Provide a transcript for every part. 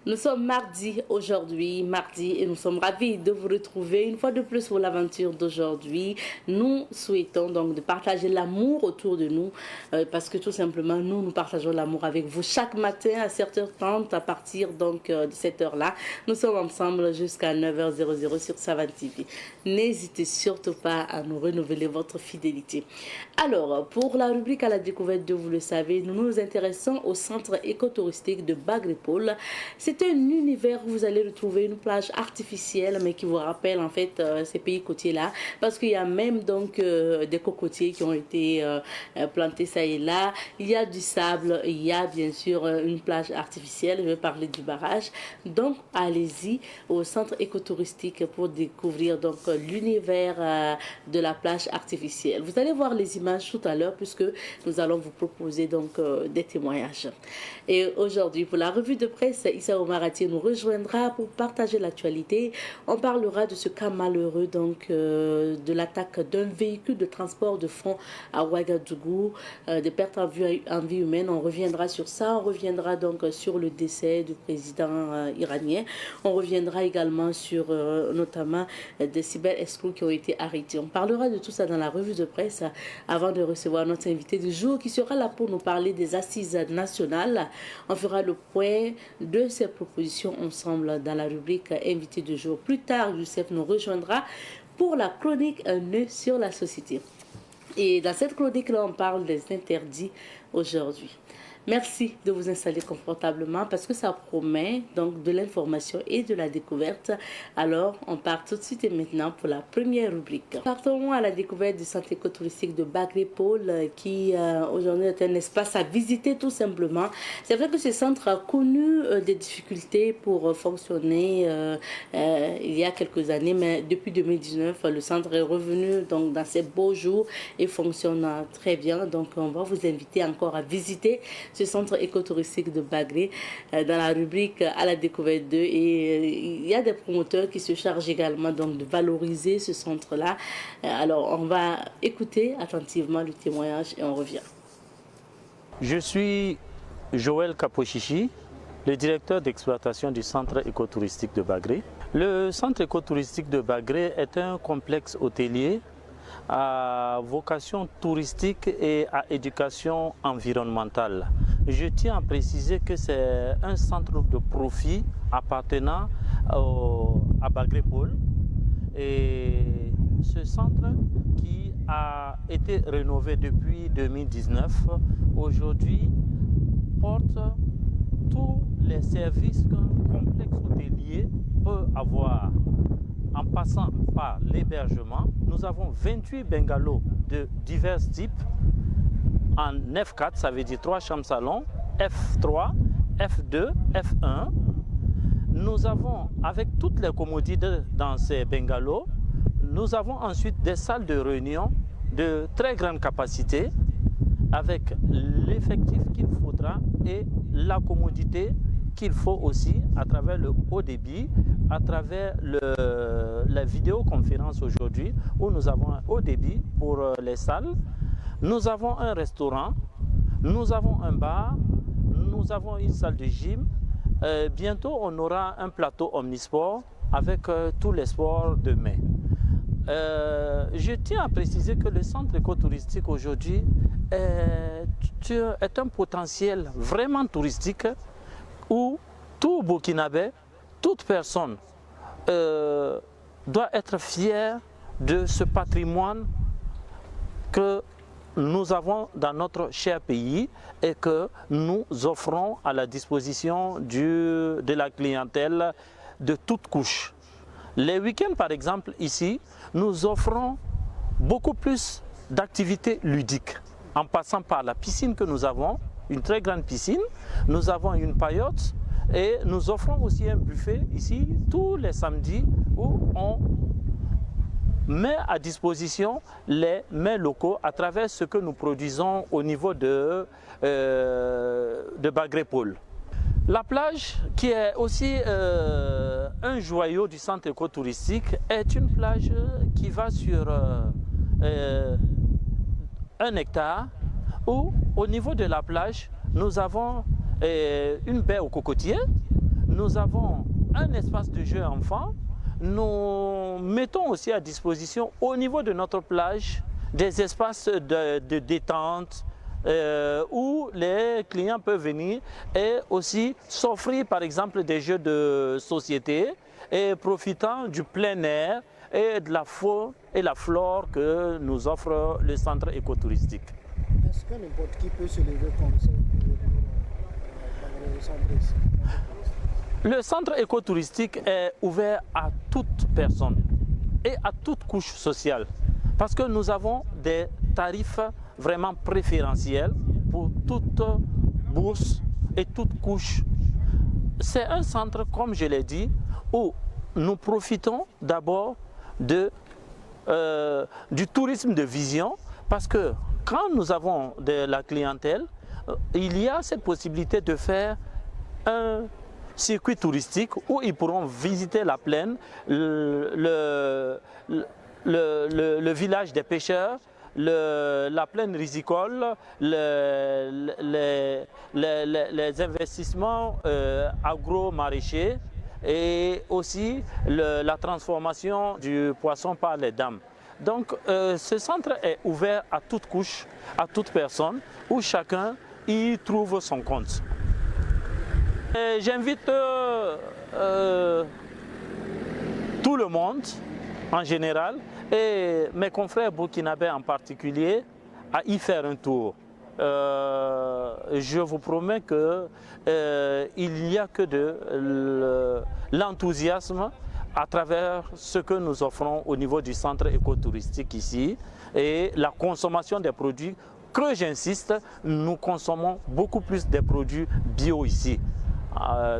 Nous sommes mardi aujourd'hui, et nous sommes ravis de vous retrouver une fois de plus pour l'aventure d'aujourd'hui. Nous souhaitons donc de partager l'amour autour de nous parce que tout simplement nous partageons l'amour avec vous chaque matin à 7h30 à partir donc de cette heure-là. Nous sommes ensemble jusqu'à 9h00 sur Savane TV. N'hésitez surtout pas à nous renouveler votre fidélité. Alors, pour la rubrique à la découverte de vous le savez, nous nous intéressons au centre écotouristique de Bagrépole. C'est un univers où vous allez retrouver une plage artificielle, mais qui vous rappelle en fait ces pays côtiers-là, parce qu'il y a même donc des cocotiers qui ont été plantés ça et là. Il y a du sable, il y a bien sûr une plage artificielle. Je vais parler du barrage. Donc, allez-y au centre écotouristique pour découvrir donc l'univers de la plage artificielle. Vous allez voir les images tout à l'heure, puisque nous allons vous proposer donc des témoignages. Et aujourd'hui, pour la revue de presse, Issa Omarati nous rejoindra pour partager l'actualité. On parlera de ce cas malheureux donc de l'attaque d'un véhicule de transport de fonds à Ouagadougou, des pertes en vie humaine. On reviendra sur ça. On reviendra donc sur le décès du président iranien. On reviendra également sur notamment des cyber-escrocs qui ont été arrêtés. On parlera de tout ça dans la revue de presse avant de recevoir notre invité du jour qui sera là pour nous parler des assises nationales. On fera le point de ces propositions ensemble dans la rubrique invité du jour. Plus tard, Youssef nous rejoindra pour la chronique Un nœud sur la société. Et dans cette chronique-là, on parle des interdits aujourd'hui. Merci de vous installer confortablement parce que ça promet donc de l'information et de la découverte. Alors, on part tout de suite et maintenant pour la première rubrique. Partons à la découverte du centre écotouristique de Bagrépole qui aujourd'hui est un espace à visiter tout simplement. C'est vrai que ce centre a connu des difficultés pour fonctionner il y a quelques années, mais depuis 2019, le centre est revenu donc dans ses beaux jours et fonctionne très bien. Donc, on va vous inviter encore à visiter ce centre écotouristique de Bagré dans la rubrique à la découverte d'eux, et il y a des promoteurs qui se chargent également donc de valoriser ce centre là. Alors on va écouter attentivement le témoignage et on revient. Je suis Joël Kapochichi, le directeur d'exploitation du centre écotouristique de Bagré. Le centre écotouristique de Bagré est un complexe hôtelier à vocation touristique et à éducation environnementale. Je tiens à préciser que c'est un centre de profit appartenant à Bagrépole, et ce centre qui a été rénové depuis 2019 aujourd'hui porte tous les services qu'un complexe hôtelier peut avoir. En passant par l'hébergement, nous avons 28 bungalows de divers types en F4, ça veut dire 3 chambres salons, F3, F2, F1. Nous avons, avec toutes les commodités dans ces bungalows, nous avons ensuite des salles de réunion de très grande capacité avec l'effectif qu'il faudra et la commodité qu'il faut aussi à travers le haut débit, à travers la vidéoconférence aujourd'hui où nous avons un haut débit pour les salles. Nous avons un restaurant, nous avons un bar, nous avons une salle de gym. Bientôt, on aura un plateau omnisport avec tous les sports de mai. Je tiens à préciser que le centre écotouristique aujourd'hui est un potentiel vraiment touristique où tout Burkinabé, toute personne doit être fière de ce patrimoine que nous avons dans notre cher pays et que nous offrons à la disposition de la clientèle de toutes couches. Les week-ends, par exemple, ici, nous offrons beaucoup plus d'activités ludiques en passant par la piscine que nous avons, une très grande piscine, nous avons une paillote et nous offrons aussi un buffet ici tous les samedis où on met à disposition les mets locaux à travers ce que nous produisons au niveau de Bagrépole. La plage, qui est aussi un joyau du centre écotouristique, est une plage qui va sur 1 hectare où au niveau de la plage, nous avons une baie aux cocotiers, nous avons un espace de jeu enfant. Nous mettons aussi à disposition au niveau de notre plage des espaces de détente où les clients peuvent venir et aussi s'offrir par exemple des jeux de société et profitant du plein air et de la faune et la flore que nous offre le centre écotouristique. Est-ce que n'importe qui peut se lever comme ça pour venir dans le centre ici? Le centre écotouristique est ouvert à toute personne et à toute couche sociale parce que nous avons des tarifs vraiment préférentiels pour toute bourse et toute couche. C'est un centre, comme je l'ai dit, où nous profitons d'abord du tourisme de vision parce que quand nous avons de la clientèle, il y a cette possibilité de faire un circuit touristique où ils pourront visiter la plaine, le village des pêcheurs, la plaine risicole, les investissements agro-maraîchers et aussi la transformation du poisson par les dames. Donc ce centre est ouvert à toute couche, à toute personne, où chacun y trouve son compte. J'invite tout le monde en général et mes confrères burkinabés en particulier à y faire un tour. Je vous promets qu'il n'y a que de l'enthousiasme à travers ce que nous offrons au niveau du centre écotouristique ici et la consommation des produits que j'insiste, nous consommons beaucoup plus des produits bio ici.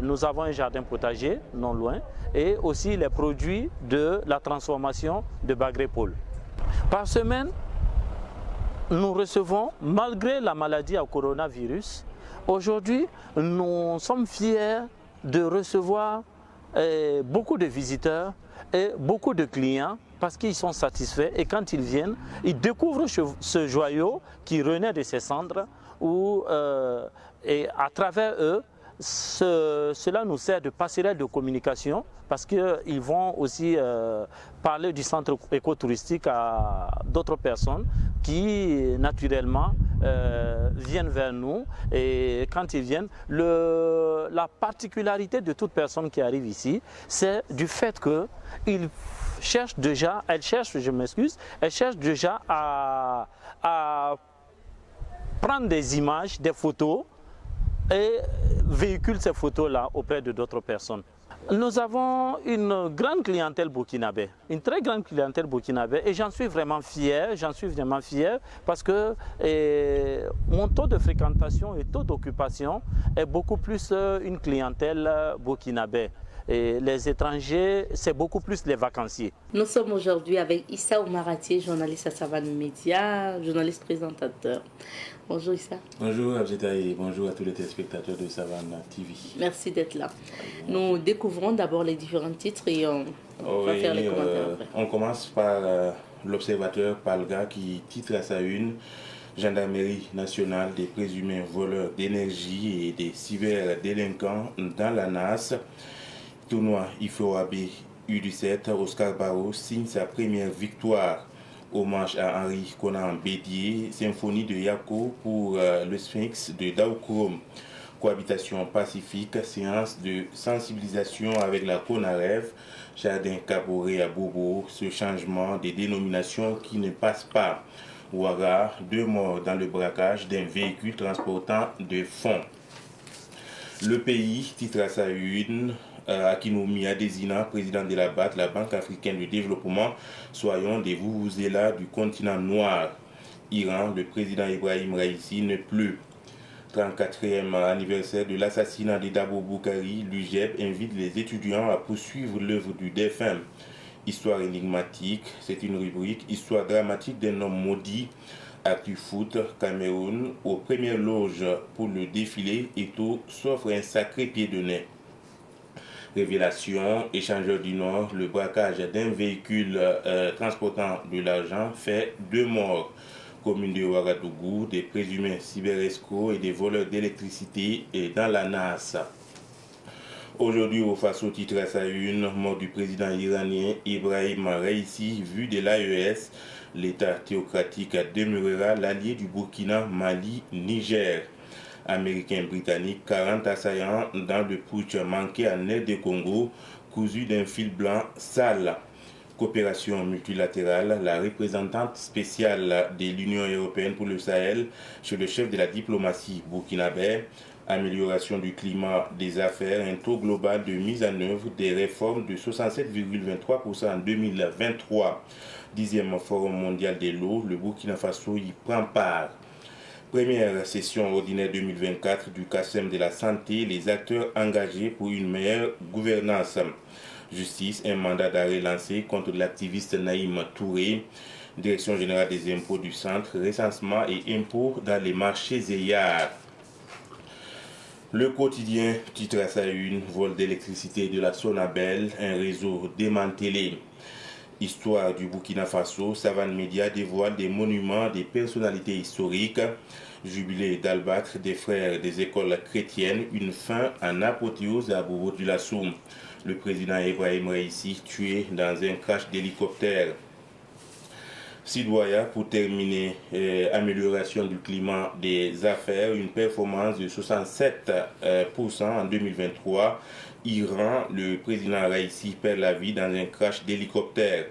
Nous avons un jardin potager non loin et aussi les produits de la transformation de Bagré-Pôle. Par semaine, nous recevons, malgré la maladie au coronavirus, aujourd'hui, nous sommes fiers de recevoir beaucoup de visiteurs et beaucoup de clients parce qu'ils sont satisfaits et quand ils viennent, ils découvrent ce joyau qui renaît de ses cendres et à travers eux, cela nous sert de passerelle de communication parce qu'ils vont aussi parler du centre écotouristique à d'autres personnes qui naturellement viennent vers nous et quand ils viennent, la particularité de toute personne qui arrive ici, c'est du fait qu'ils cherchent déjà, elle cherche déjà à prendre des images, des photos et véhicule ces photos-là auprès de d'autres personnes. Nous avons une grande clientèle burkinabé, une très grande clientèle burkinabé et j'en suis vraiment fier parce que mon taux de fréquentation et taux d'occupation est beaucoup plus une clientèle burkinabé. Et les étrangers, c'est beaucoup plus les vacanciers. Nous sommes aujourd'hui avec Issa Oumaratier, journaliste à Savane Média, journaliste présentateur. Bonjour Issa. Bonjour Abzeta et bonjour à tous les téléspectateurs de Savane TV. Merci d'être là. Nous découvrons d'abord les différents titres et on va faire les commentaires après. On commence par l'Observateur Palga qui titre à sa une Gendarmerie nationale des présumés voleurs d'énergie et des cyberdélinquants dans la NAS. Tournoi IFOAB U17, Oscar Barreau signe sa première victoire. Hommage à Henri Conan Bédier, symphonie de Yako pour le Sphinx de Daoukourom. Cohabitation pacifique, séance de sensibilisation avec la CONAREV, Jardin Caboret à Bobo, ce changement des dénominations qui ne passe pas. Ouaga, 2 morts dans le braquage d'un véhicule transportant de fonds. Le pays titre à sa une Akinoumi Adesina, président de la BAD, la Banque africaine de développement, soyons des vuvuzela du continent noir. Iran, le président Ibrahim Raïssi ne pleut. 34e anniversaire de l'assassinat de Dabo Boukari, l'UGEB invite les étudiants à poursuivre l'œuvre du défunt. Histoire énigmatique, c'est une rubrique, histoire dramatique d'un homme maudit. Actu Foot, Cameroun, aux premières loges pour le défilé, Eto'o s'offre un sacré pied de nez. Révélation, échangeur du Nord, le braquage d'un véhicule transportant de l'argent fait 2 morts. Commune de Ouagadougou, des présumés cyberescrocs et des voleurs d'électricité dans la NAS. Aujourd'hui, au Faso titre à sa une, mort du président iranien Ebrahim Raïssi, vu de l'AES, l'État théocratique demeurera l'allié du Burkina, Mali, Niger. Américains, Britanniques, 40 assaillants dans le putsch manqué en aide de Congo, cousu d'un fil blanc sale. Coopération multilatérale, la représentante spéciale de l'Union européenne pour le Sahel chez le chef de la diplomatie burkinabé, amélioration du climat des affaires, un taux global de mise en œuvre des réformes de 67,23% en 2023. 10e Forum mondial de l'eau, le Burkina Faso y prend part. Première session ordinaire 2024 du CASEM de la santé, les acteurs engagés pour une meilleure gouvernance. Justice, un mandat d'arrêt lancé contre l'activiste Naïm Touré. Direction générale des impôts du centre, recensement et impôts dans les marchés EYAR. Le quotidien titre à sa une, vol d'électricité de la Sonabel, un réseau démantelé. Histoire du Burkina Faso, Savane Média dévoile des monuments des personnalités historiques. Jubilé d'Albâtre des frères des écoles chrétiennes, une fin en apothéose à Bobo du Lassoum. Le président Ebrahim Raïssi tué dans un crash d'hélicoptère. Sidoya, pour terminer, amélioration du climat des affaires, une performance de 67% en 2023. Iran, le président Raïssi perd la vie dans un crash d'hélicoptère.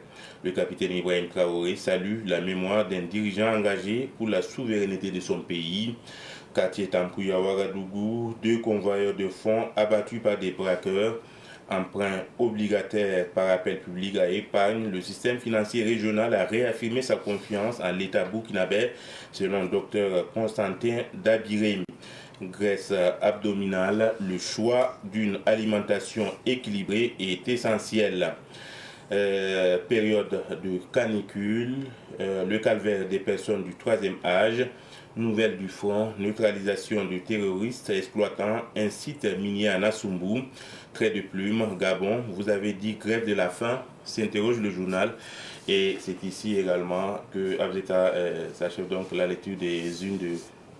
Le capitaine Ibrahim Traoré salue la mémoire d'un dirigeant engagé pour la souveraineté de son pays. Quartier Tampouya Ouagadougou, 2 convoyeurs de fonds abattus par des braqueurs. Emprunt obligataire par appel public à épargne, le système financier régional a réaffirmé sa confiance en l'État burkinabé, selon le docteur Constantin Dabiré. Graisse abdominale, le choix d'une alimentation équilibrée est essentiel. Période de canicule, le calvaire des personnes du 3e âge, nouvelle du front, neutralisation de terroristes exploitant un site minier à Nassoumbou. Trait de plume, Gabon, vous avez dit grève de la faim, s'interroge le journal. Et c'est ici également que Abzeta s'achève donc la lecture des unes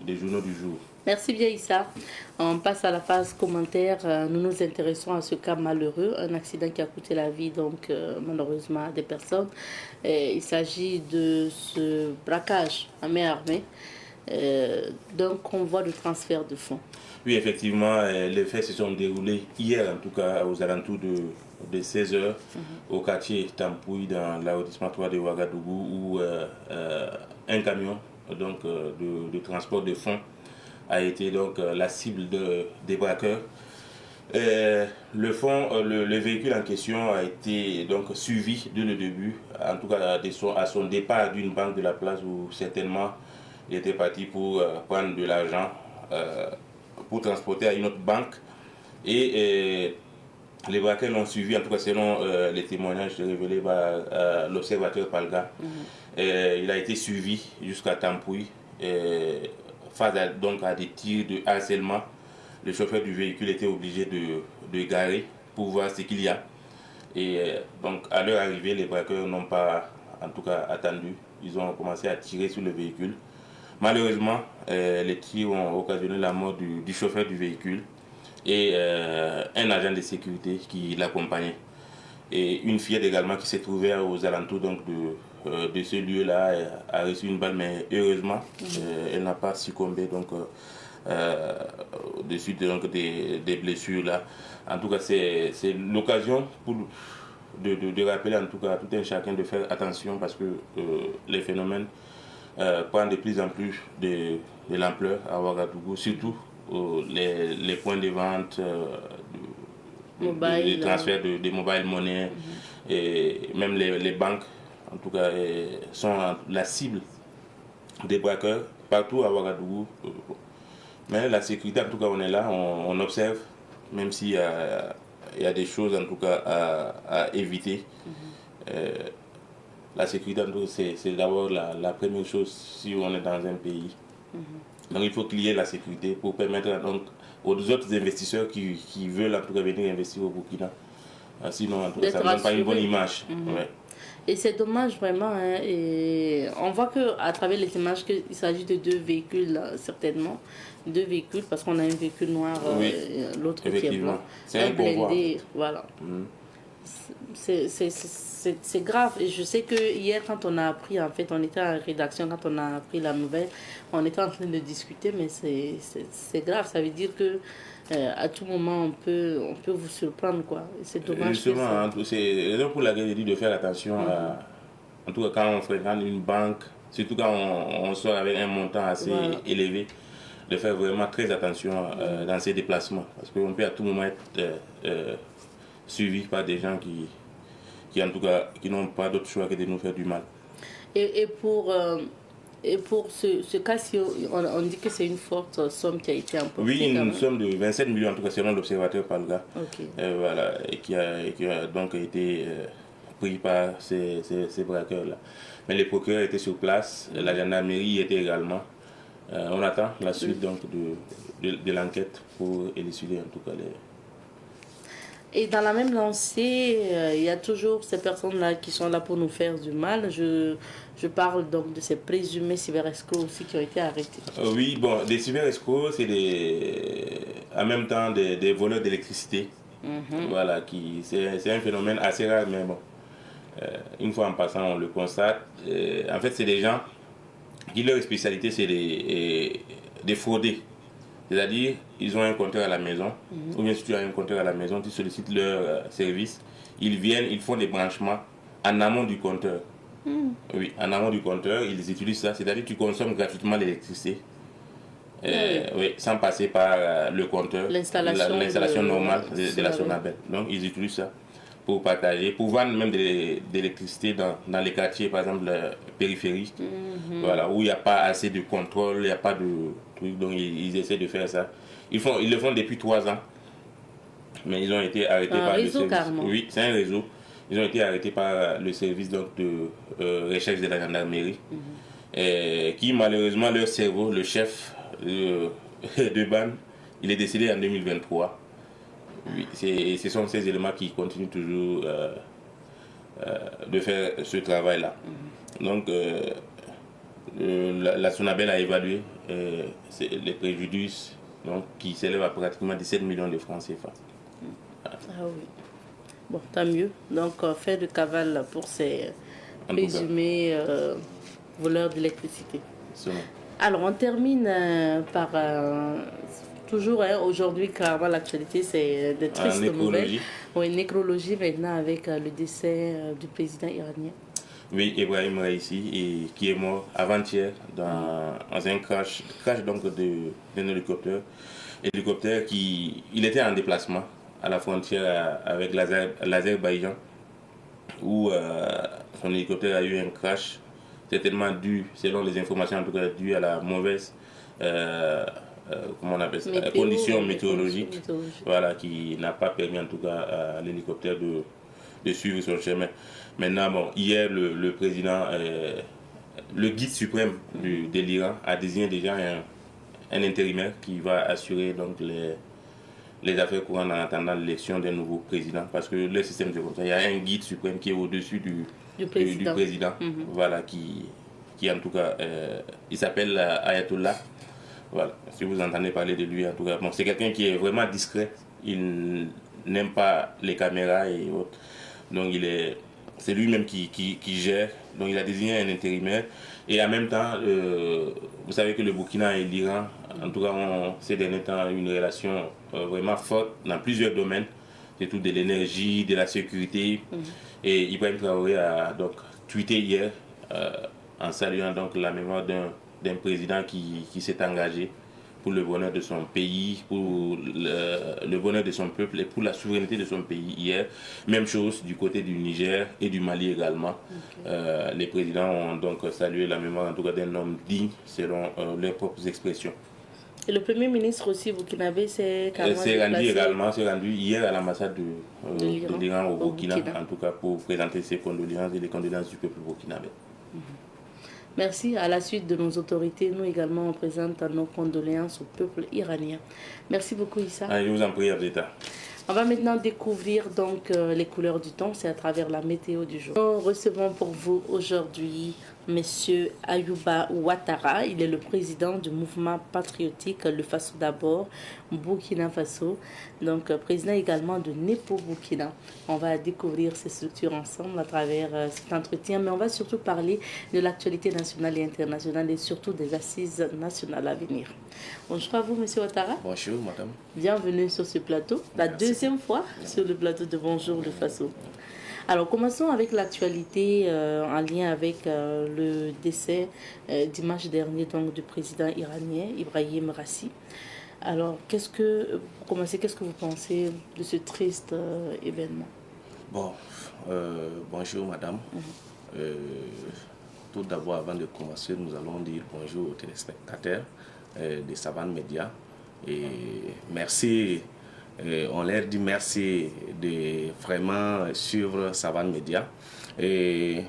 des journaux du jour. Merci bien Issa. On passe à la phase commentaire. Nous nous intéressons à ce cas malheureux, un accident qui a coûté la vie donc malheureusement à des personnes. Il s'agit de ce braquage à main armée d'un convoi de transfert de fonds. Oui, effectivement, les faits se sont déroulés hier, en tout cas aux alentours de 16h, au quartier Tampouy, dans l'arrondissement 3 de Ouagadougou, où un camion donc, de transport de fonds a été donc la cible des braqueurs. Le véhicule en question a été donc suivi dès le début, en tout cas à son départ d'une banque de la place où certainement il était parti pour prendre de l'argent pour transporter à une autre banque. Et les braqueurs l'ont suivi, en tout cas selon les témoignages révélés par l'observateur Palga. Il a été suivi jusqu'à Tampouy, face à des tirs de harcèlement. Le chauffeur du véhicule était obligé de garer pour voir ce qu'il y a. Et donc à leur arrivée, les braqueurs n'ont pas en tout cas attendu. Ils ont commencé à tirer sur le véhicule. Malheureusement, les tirs ont occasionné la mort du chauffeur du véhicule et un agent de sécurité qui l'accompagnait. Et une fillette également qui s'est trouvée aux alentours donc, de ce lieu-là a reçu une balle, mais heureusement, elle n'a pas succombé donc, de suite donc, des blessures. Là. En tout cas, c'est l'occasion de rappeler en tout cas à tout un chacun de faire attention parce que les phénomènes prennent de plus en plus de l'ampleur à Ouagadougou, surtout les points de vente, de transfert de mobile money, et même les banques, en tout cas, sont la cible des braqueurs partout à Ouagadougou. Mais la sécurité, en tout cas, on est là, on observe, même s'il y a des choses, en tout cas, à éviter. La sécurité, c'est d'abord la première chose si on est dans un pays. Donc il faut qu'il y ait la sécurité pour permettre donc, aux autres investisseurs qui veulent en tout cas venir investir au Burkina Sinon, en tout cas, ça ne donne pas une bonne image. Ouais. Et c'est dommage vraiment. Hein, et on voit qu'à travers les images qu'il s'agit de 2 véhicules, là, certainement. 2 véhicules, parce qu'on a un véhicule noir, l'autre qui est blanc. C'est un blindé, voilà. C'est grave. Et je sais que hier, quand on a appris, en fait, on était en rédaction, quand on a appris la nouvelle, on était en train de discuter, mais c'est grave. Ça veut dire que à tout moment, on peut vous surprendre, quoi. C'est dommage. Justement, c'est raison pour laquelle je dis de faire attention à, en tout cas quand on fréquente une banque, surtout quand on sort avec un montant assez élevé, de faire vraiment très attention dans ses déplacements. Parce qu'on peut à tout moment être suivi par des gens qui en tout cas, qui n'ont pas d'autre choix que de nous faire du mal. Et pour ce cas-ci, on dit que c'est une forte somme qui a été emportée. Oui, une somme de 27 millions, en tout cas selon l'observateur Palga. Okay. Voilà, et qui a donc été pris par ces braqueurs-là. Mais les procureurs étaient sur place, la gendarmerie était également. On attend la suite donc de l'enquête pour élucider en tout cas les... Et dans la même lancée, il y a toujours ces personnes-là qui sont là pour nous faire du mal. Je parle donc de ces présumés cyberescrocs aussi qui ont été arrêtés. Oui, bon, des cyberescrocs, c'est en même temps des voleurs d'électricité. Voilà, c'est un phénomène assez rare, mais bon, une fois en passant, on le constate. En fait, c'est des gens qui, leur spécialité, c'est des fraudés. C'est-à-dire, ils ont un compteur à la maison, ou bien si tu as un compteur à la maison, tu sollicites leur service, ils viennent, ils font des branchements en amont du compteur. Oui, en amont du compteur, ils utilisent ça, c'est-à-dire que tu consommes gratuitement l'électricité, oui, sans passer par le compteur, l'installation normale de la Sonabel. Donc, ils utilisent ça pour partager, pour vendre même de l'électricité dans les quartiers, par exemple, périphériques, voilà, où il n'y a pas assez de contrôle, il n'y a pas de... Donc ils essaient de faire ça. Ils le font depuis 3 ans. Mais ils ont été arrêtés par le service. Carrément. Oui, c'est un réseau. Ils ont été arrêtés par le service donc, de recherche de la gendarmerie. Qui malheureusement, leur cerveau, le chef de bande, il est décédé en 2023. Oui, ce sont ces éléments qui continuent toujours de faire ce travail-là. Donc la Sonabel a évalué les préjudices donc, qui s'élèvent à pratiquement 17 millions de francs CFA. Ah oui. Bon, tant mieux. Donc, fait de cavale pour ces présumés voleurs d'électricité. Alors, on termine par... toujours, aujourd'hui, carrément, l'actualité, c'est de tristes nouvelles. Oui, nécrologie maintenant avec le décès du président iranien. Oui, Ibrahim Raïssi, qui est mort avant-hier dans un crash donc d'un hélicoptère il était en déplacement à la frontière avec l'Azerbaïdjan où son hélicoptère a eu un crash, certainement dû, selon les informations en tout cas, dû à la mauvaise comment on appelle ça, conditions météorologiques, voilà, qui n'a pas permis en tout cas à l'hélicoptère de suivre son chemin. Maintenant, bon, hier, le président, le guide suprême de l'Iran a désigné déjà un intérimaire qui va assurer donc les affaires courantes en attendant l'élection d'un nouveau président. Parce que le système de vote, il y a un guide suprême qui est au-dessus du président. Voilà, qui en tout cas, il s'appelle Ayatollah. Voilà, si vous entendez parler de lui, en tout cas, bon, c'est quelqu'un qui est vraiment discret. Il n'aime pas les caméras et autres. Donc, c'est lui-même qui gère. Donc, il a désigné un intérimaire. Et en même temps, vous savez que le Burkina et l'Iran, en tout cas, ont ces derniers temps une relation vraiment forte dans plusieurs domaines, surtout de l'énergie, de la sécurité. Et Ibrahim Traoré a donc tweeté hier en saluant donc la mémoire d'un président qui s'est engagé pour le bonheur de son pays, pour le bonheur de son peuple et pour la souveraineté de son pays hier. Même chose du côté du Niger et du Mali également. Les présidents ont donc salué la mémoire en tout cas d'un homme digne selon leurs propres expressions. Et le Premier ministre aussi burkinabé s'est rendu hier à l'ambassade de l'Iran au Burkina, en tout cas pour présenter ses condoléances et les condoléances du peuple burkinabé. Merci. À la suite de nos autorités, nous également on présente nos condoléances au peuple iranien. Merci beaucoup Issa. Je vous en prie, Abdeta. On va maintenant découvrir donc les couleurs du temps, c'est à travers la météo du jour. Nous recevons pour vous aujourd'hui Monsieur Ayuba Ouattara. Il est le président du mouvement patriotique Le Faso d'abord, Burkina Faso. Donc président également de Nepo Burkina. On va découvrir ces structures ensemble à travers cet entretien, mais on va surtout parler de l'actualité nationale et internationale et surtout des assises nationales à venir. Bonjour à vous, Monsieur Ouattara. Bonjour, madame. Bienvenue sur ce plateau, la deuxième fois sur le plateau de Bonjour le Faso. Alors, commençons avec l'actualité en lien avec le décès dimanche dernier donc, du président iranien Ibrahim Raisi. Alors, pour commencer, qu'est-ce que vous pensez de ce triste événement? Bon, bonjour, madame. Tout d'abord, avant de commencer, nous allons dire bonjour aux téléspectateurs de Savane Média. Et merci, on leur dit merci de vraiment suivre Savane Média. Et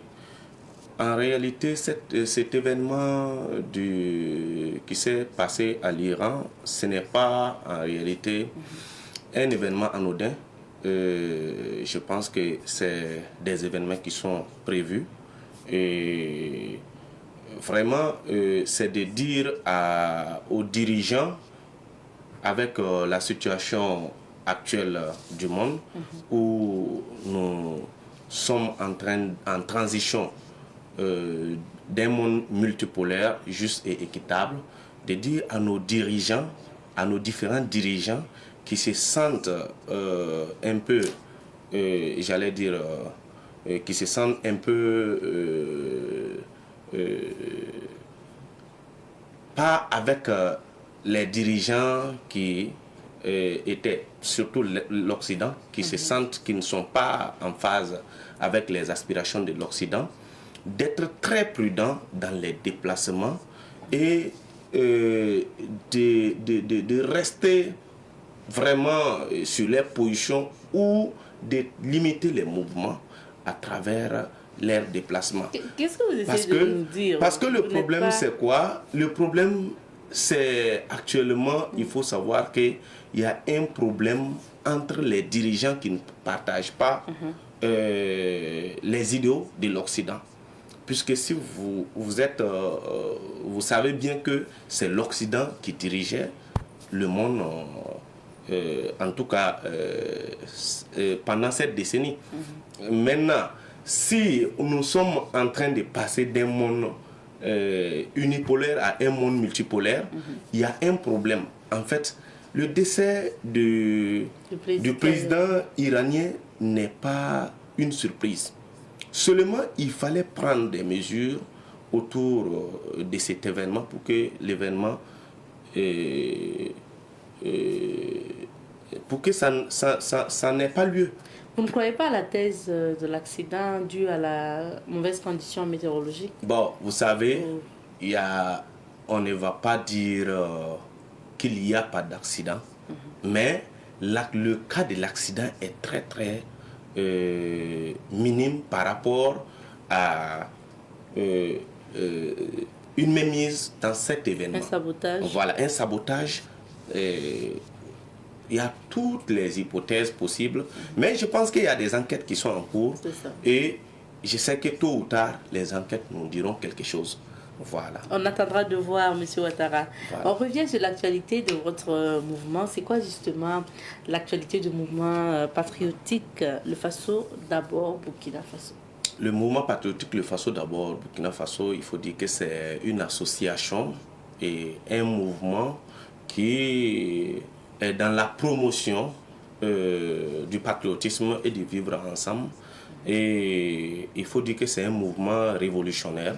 en réalité, cet événement qui s'est passé à l'Iran, ce n'est pas en réalité un événement anodin. Je pense que c'est des événements qui sont prévus. Et vraiment, c'est de dire aux dirigeants, avec la situation actuelle du monde, où nous sommes en transition d'un monde multipolaire, juste et équitable, de dire à nos dirigeants, à nos différents dirigeants qui se sentent un peu, j'allais dire, qui se sentent un peu pas avec les dirigeants qui étaient, surtout l'Occident, qui se sentent, qui ne sont pas en phase avec les aspirations de l'Occident, d'être très prudents dans les déplacements et de rester vraiment sur les positions ou de limiter les mouvements à travers leurs déplacements. Qu'est-ce que vous essayez de nous dire? Parce que le problème, c'est quoi? Le problème, c'est actuellement, il faut savoir qu'il y a un problème entre les dirigeants qui ne partagent pas les idéaux de l'Occident. Puisque si vous savez bien que c'est l'Occident qui dirigeait le monde, en tout cas pendant cette décennie. Maintenant, si nous sommes en train de passer d'un monde unipolaire à un monde multipolaire, il y a un problème. En fait, le décès du président iranien n'est pas une surprise. Seulement, il fallait prendre des mesures autour de cet événement pour que l'événement, pour que ça n'ait pas lieu. Vous ne croyez pas à la thèse de l'accident dû à la mauvaise condition météorologique? Bon, vous savez, on ne va pas dire qu'il n'y a pas d'accident, mais le cas de l'accident est très très minime par rapport à une mainmise dans cet événement. Un sabotage. Voilà, un sabotage. Il y a toutes les hypothèses possibles, mais je pense qu'il y a des enquêtes qui sont en cours. Et je sais que tôt ou tard, les enquêtes nous diront quelque chose. Voilà. On attendra de voir, M. Ouattara. Voilà. On revient sur l'actualité de votre mouvement. C'est quoi justement l'actualité du mouvement patriotique Le Faso d'abord, Burkina Faso? Le mouvement patriotique Le Faso d'abord, Burkina Faso, il faut dire que c'est une association et un mouvement qui est dans la promotion du patriotisme et du vivre ensemble. Et il faut dire que c'est un mouvement révolutionnaire,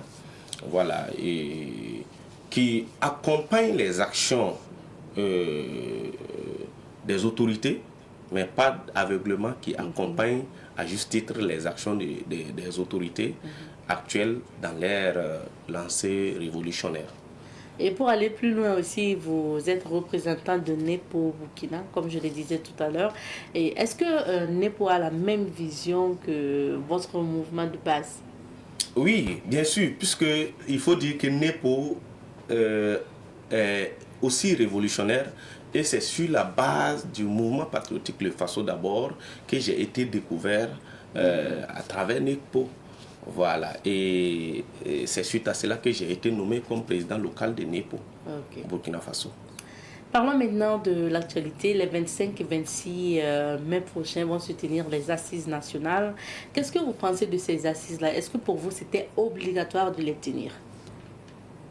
voilà, et qui accompagne les actions des autorités, mais pas aveuglement, qui accompagne à juste titre les actions des autorités actuelles dans leur lancée révolutionnaire. Et pour aller plus loin aussi, vous êtes représentant de Nepo Burkina, comme je le disais tout à l'heure. Et est-ce que Nepo a la même vision que votre mouvement de base? Oui, bien sûr, puisque il faut dire que Nepo est aussi révolutionnaire. Et c'est sur la base du mouvement patriotique Le Faso d'abord que j'ai été découvert à travers NECPO. Voilà. Et c'est suite à cela que j'ai été nommé comme président local de NECPO, au Burkina Faso. Parlons maintenant de l'actualité. Les 25 et 26 mai prochains vont se tenir les assises nationales. Qu'est-ce que vous pensez de ces assises-là? Est-ce que pour vous, c'était obligatoire de les tenir?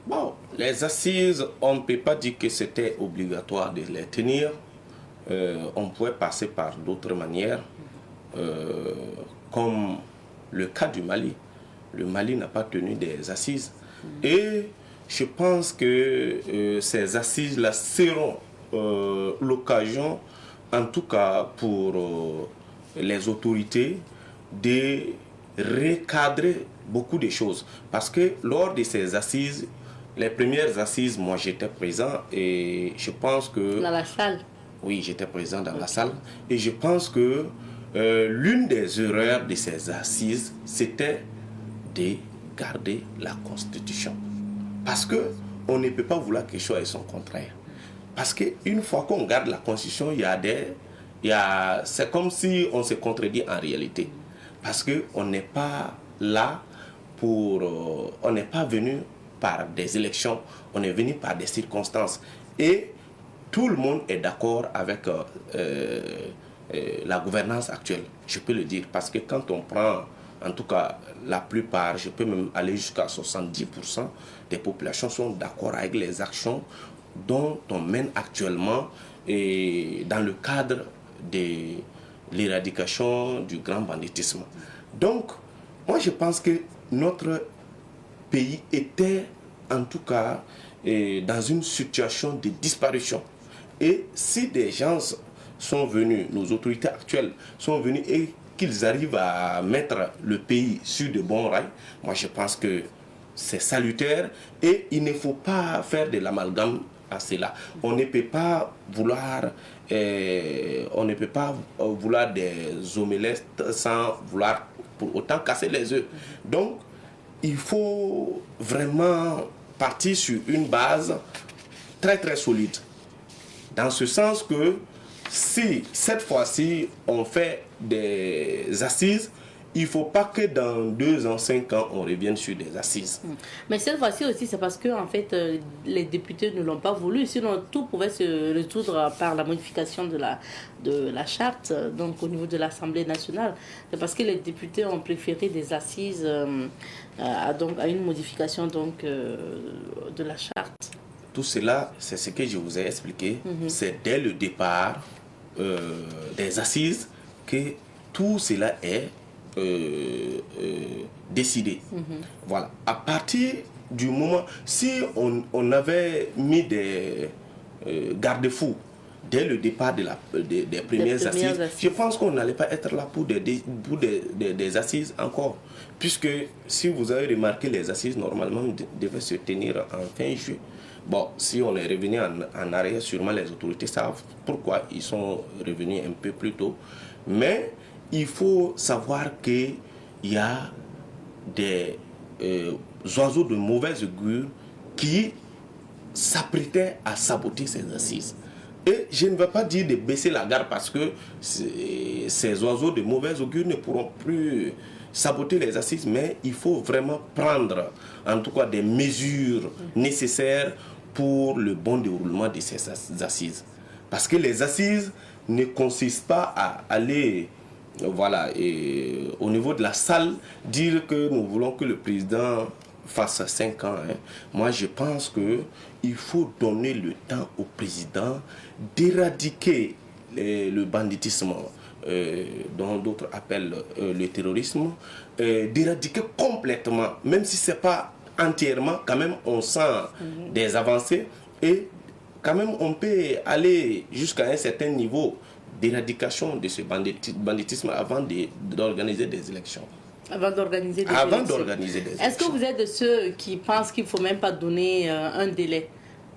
Bon, les assises, on ne peut pas dire que c'était obligatoire de les tenir. On pouvait passer par d'autres manières, comme le cas du Mali. Le Mali n'a pas tenu des assises. Et je pense que ces assises-là seront l'occasion, en tout cas pour les autorités, de recadrer beaucoup de choses. Parce que lors de ces assises, les premières assises, moi j'étais présent et je pense que... Dans la salle? Oui, j'étais présent dans la salle. Et je pense que l'une des erreurs de ces assises, c'était de garder la Constitution. Parce qu'on ne peut pas vouloir quelque chose et son contraire. Parce qu'une fois qu'on garde la Constitution, c'est comme si on se contredit en réalité. Parce qu'on n'est pas là pour... on n'est pas venu par des élections, on est venu par des circonstances. Et tout le monde est d'accord avec la gouvernance actuelle, je peux le dire. Parce que quand on prend, en tout cas la plupart, je peux même aller jusqu'à 70% des populations sont d'accord avec les actions dont on mène actuellement et dans le cadre de l'éradication du grand banditisme. Donc, moi je pense que notre pays était en tout cas dans une situation de disparition. Et si des gens sont venus, nos autorités actuelles sont venues et qu'ils arrivent à mettre le pays sur de bons rails, moi je pense que c'est salutaire et il ne faut pas faire de l'amalgame à cela. On ne peut pas vouloir des omelettes sans vouloir pour autant casser les œufs. Donc, il faut vraiment partir sur une base très très solide. Dans ce sens que si cette fois-ci on fait des assises, il ne faut pas que dans 2 ans, 5 ans, on revienne sur des assises. Mais cette fois-ci aussi, c'est parce que en fait, les députés ne l'ont pas voulu. Sinon, tout pouvait se résoudre par la modification de la charte, donc au niveau de l'Assemblée nationale. C'est parce que les députés ont préféré des assises à une modification donc, de la charte. Tout cela, c'est ce que je vous ai expliqué. C'est dès le départ des assises que tout cela est décidé. Voilà. À partir du moment, si on avait mis des garde-fous dès le départ des premières assises, je pense qu'on n'allait pas être là pour des assises encore. Puisque si vous avez remarqué, les assises normalement devaient se tenir en fin juillet. Bon, si on est revenu en arrière, sûrement les autorités savent pourquoi ils sont revenus un peu plus tôt. Mais il faut savoir qu'il y a des oiseaux de mauvaise augure qui s'apprêtaient à saboter ces assises. Et je ne veux pas dire de baisser la garde parce que ces oiseaux de mauvaise augure ne pourront plus saboter les assises, mais il faut vraiment prendre en tout cas des mesures nécessaires pour le bon déroulement de ces assises. Parce que les assises ne consistent pas à aller au niveau de la salle, dire que nous voulons que le président fasse 5 ans. Moi, je pense qu'il faut donner le temps au président d'éradiquer le banditisme, dont d'autres appellent le terrorisme, d'éradiquer complètement, même si ce n'est pas entièrement, quand même on sent des avancées et quand même on peut aller jusqu'à un certain niveau d'éradication de ce banditisme avant d'organiser des élections. Avant d'organiser des élections. Est-ce que vous êtes de ceux qui pensent qu'il ne faut même pas donner un délai?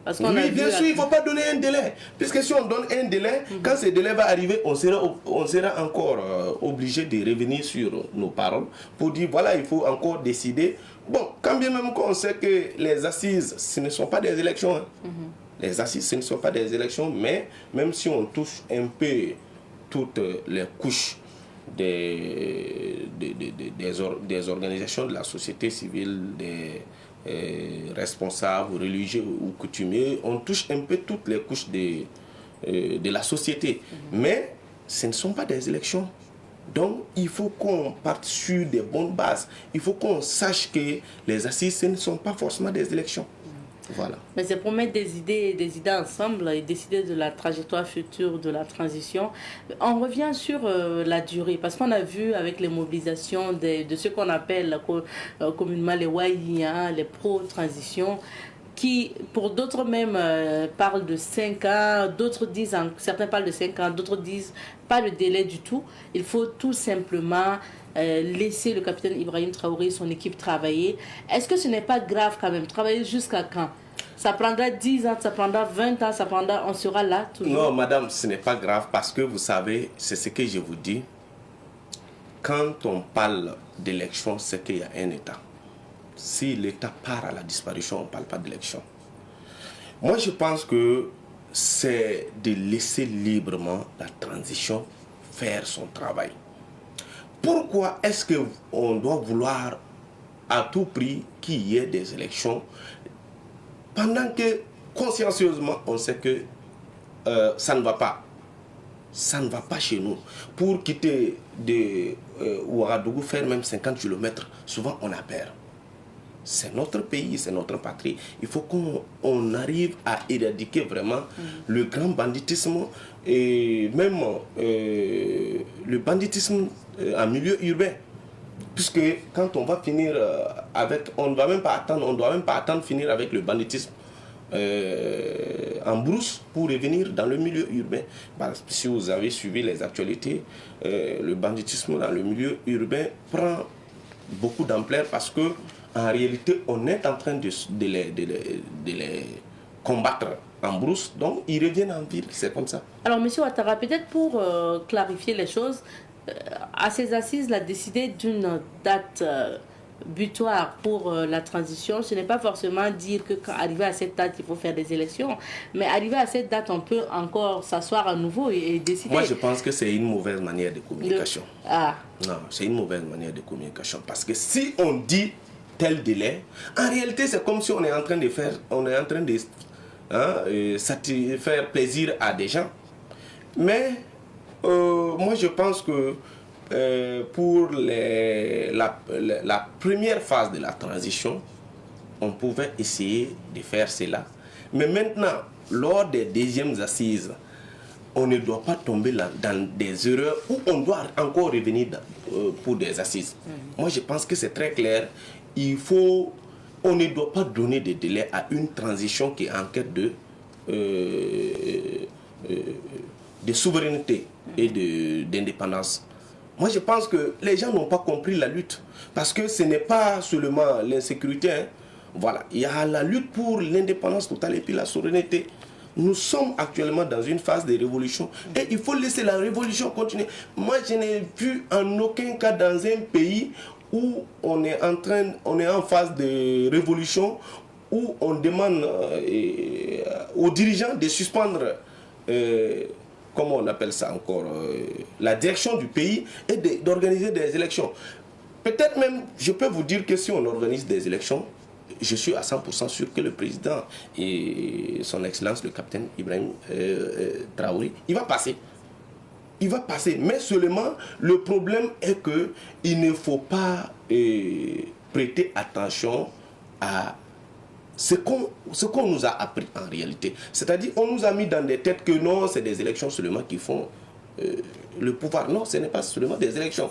Parce qu'on oui, bien sûr, il ne faut pas donner un délai. Puisque si on donne un délai, quand ce délai va arriver, on sera encore obligé de revenir sur nos paroles pour dire, voilà, il faut encore décider. Bon, quand bien même qu'on sait que les assises, ce ne sont pas des élections. Les assises, ce ne sont pas des élections, mais même si on touche un peu toutes les couches des organisations de la société civile, des responsables religieux ou coutumiers, on touche un peu toutes les couches de la société. Mais ce ne sont pas des élections. Donc, il faut qu'on parte sur des bonnes bases. Il faut qu'on sache que les assises, ce ne sont pas forcément des élections. Voilà. Mais c'est pour mettre des idées ensemble et décider de la trajectoire future de la transition. On revient sur la durée, parce qu'on a vu avec les mobilisations de ce qu'on appelle communément les Waïs, les pro-transition, qui, pour d'autres même, parlent de 5 ans, d'autres disent, certains parlent de 5 ans, d'autres disent pas de délai du tout. Il faut tout simplement laisser le capitaine Ibrahim Traoré et son équipe travailler. Est-ce que ce n'est pas grave quand même? Travailler jusqu'à quand? Ça prendra 10 ans, ça prendra 20 ans, ça prendra, on sera là toujours. Non, madame, ce n'est pas grave parce que vous savez, c'est ce que je vous dis. Quand on parle d'élection, c'est qu'il y a un État. Si l'État part à la disparition, on ne parle pas d'élection. Moi, je pense que c'est de laisser librement la transition faire son travail. Pourquoi est-ce qu'on doit vouloir à tout prix qu'il y ait des élections pendant que consciencieusement on sait que ça ne va pas? Ça ne va pas chez nous. Pour quitter de Ouagadougou, faire même 50 km, souvent on a peur. C'est notre pays, c'est notre patrie. Il faut qu'on arrive à éradiquer vraiment le grand banditisme et même le banditisme en milieu urbain. Puisque quand on va finir avec... On ne doit même pas attendre finir avec le banditisme en brousse pour revenir dans le milieu urbain. Parce que si vous avez suivi les actualités, le banditisme dans le milieu urbain prend beaucoup d'ampleur parce que en réalité, on est en train de les combattre en brousse, donc ils reviennent en ville, c'est comme ça. Alors, M. Ouattara, peut-être pour clarifier les choses, à ces assises, la décider d'une date butoir pour la transition, ce n'est pas forcément dire qu'arriver à cette date, il faut faire des élections, mais arriver à cette date, on peut encore s'asseoir à nouveau et décider. Moi, je pense que c'est une mauvaise manière de communication. Ah. Non, c'est une mauvaise manière de communication, parce que si on dit tel délai, en réalité c'est comme si on est en train de satisfaire plaisir à des gens. Mais moi je pense que pour la première phase de la transition, on pouvait essayer de faire cela. Mais maintenant, lors des deuxièmes assises, on ne doit pas tomber dans des erreurs où on doit encore revenir pour des assises. Moi je pense que c'est très clair. On ne doit pas donner de délai à une transition qui est en quête de souveraineté et d'indépendance. Moi, je pense que les gens n'ont pas compris la lutte. Parce que ce n'est pas seulement l'insécurité. Hein. Voilà. Il y a la lutte pour l'indépendance totale et puis la souveraineté. Nous sommes actuellement dans une phase de révolution. Et il faut laisser la révolution continuer. Moi, je n'ai vu en aucun cas dans un pays où on est en phase de révolution, où on demande aux dirigeants de suspendre, comment on appelle ça encore, la direction du pays et d'organiser des élections. Peut-être même, je peux vous dire que si on organise des élections, je suis à 100% sûr que le président et son excellence, le capitaine Ibrahim Traoré, il va passer. Il va passer, mais seulement le problème est qu'il ne faut pas prêter attention à ce qu'on nous a appris en réalité. C'est-à-dire on nous a mis dans des têtes que non, c'est des élections seulement qui font le pouvoir. Non, ce n'est pas seulement des élections.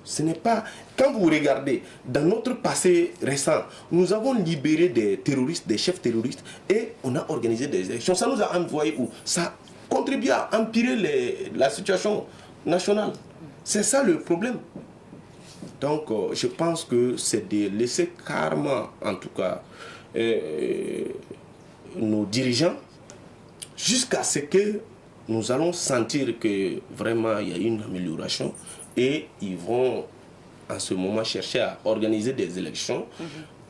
Ce n'est pas... Quand vous regardez, dans notre passé récent, nous avons libéré des terroristes, des chefs terroristes, et on a organisé des élections. Ça nous a envoyé où? Ça contribue à empirer la situation nationale. C'est ça le problème. Donc, je pense que c'est de laisser carrément, en tout cas, nos dirigeants, jusqu'à ce que nous allons sentir que vraiment il y a une amélioration et ils vont en ce moment chercher à organiser des élections.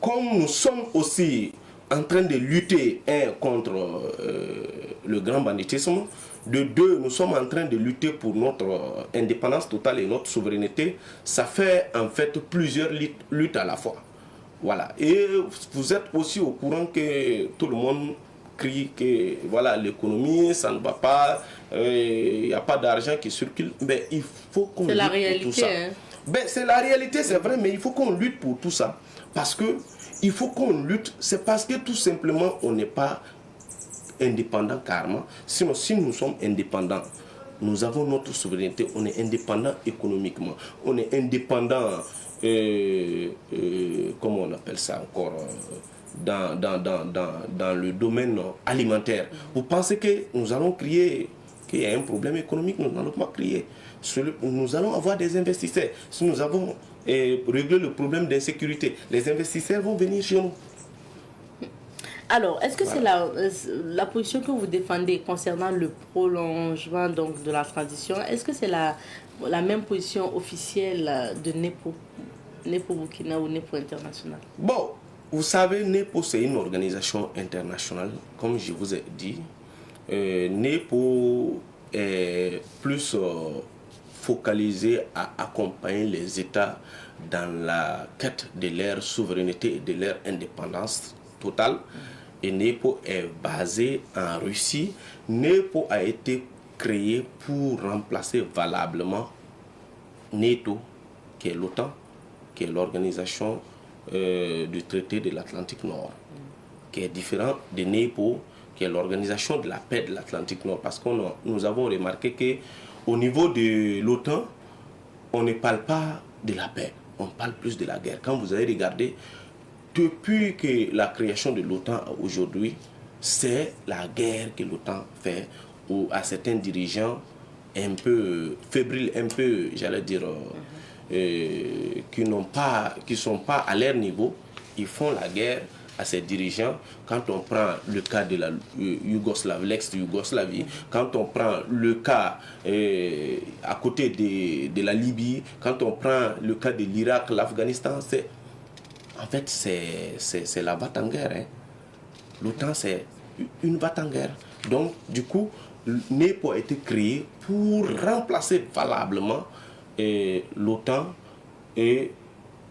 Comme nous sommes aussi en train de lutter, contre le grand banditisme. De deux, nous sommes en train de lutter pour notre indépendance totale et notre souveraineté. Ça fait en fait plusieurs luttes à la fois. Voilà. Et vous êtes aussi au courant que tout le monde crie que voilà, l'économie, ça ne va pas, il n'y a pas d'argent qui circule. Mais il faut qu'on lutte pour tout ça. Hein? Ben, c'est la réalité, c'est vrai, mais il faut qu'on lutte pour tout ça. Parce que il faut qu'on lutte, c'est parce que tout simplement on n'est pas indépendant carrément. Sinon, si nous sommes indépendants, nous avons notre souveraineté, on est indépendant économiquement, on est indépendant, comment on appelle ça encore, dans le domaine alimentaire. Vous pensez que nous allons crier qu'il y a un problème économique? Nous n'allons pas crier. Nous allons avoir des investisseurs. Si nous avons réglé le problème d'insécurité, les investisseurs vont venir chez nous. Alors, est-ce que c'est la position que vous défendez concernant le prolongement donc, de la transition? Est-ce que c'est la même position officielle de NEPO Burkina ou NEPO International? Bon, vous savez, NEPO, c'est une organisation internationale, comme je vous ai dit. NEPO est plus focalisé à accompagner les États dans la quête de leur souveraineté et de leur indépendance totale. Et NEPO est basé en Russie. NEPO a été créé pour remplacer valablement NATO, qui est l'OTAN, qui est l'organisation du traité de l'Atlantique Nord, qui est différent de NEPO, qui est l'organisation de la paix de l'Atlantique Nord. Parce que nous avons remarqué qu'au niveau de l'OTAN, on ne parle pas de la paix, on parle plus de la guerre. Quand vous avez regardé, depuis que la création de l'OTAN aujourd'hui, c'est la guerre que l'OTAN fait à certains dirigeants un peu fébriles, un peu, j'allais dire, qui ne sont pas à leur niveau. Ils font la guerre à ces dirigeants. Quand on prend le cas de la Yougoslavie, l'ex-Yougoslavie, quand on prend le cas à côté de la Libye, quand on prend le cas de l'Irak, l'Afghanistan, en fait, c'est la va-t-en-guerre. Hein. L'OTAN, c'est une va-t-en-guerre. Donc, du coup, NEPO a été créé pour remplacer valablement l'OTAN et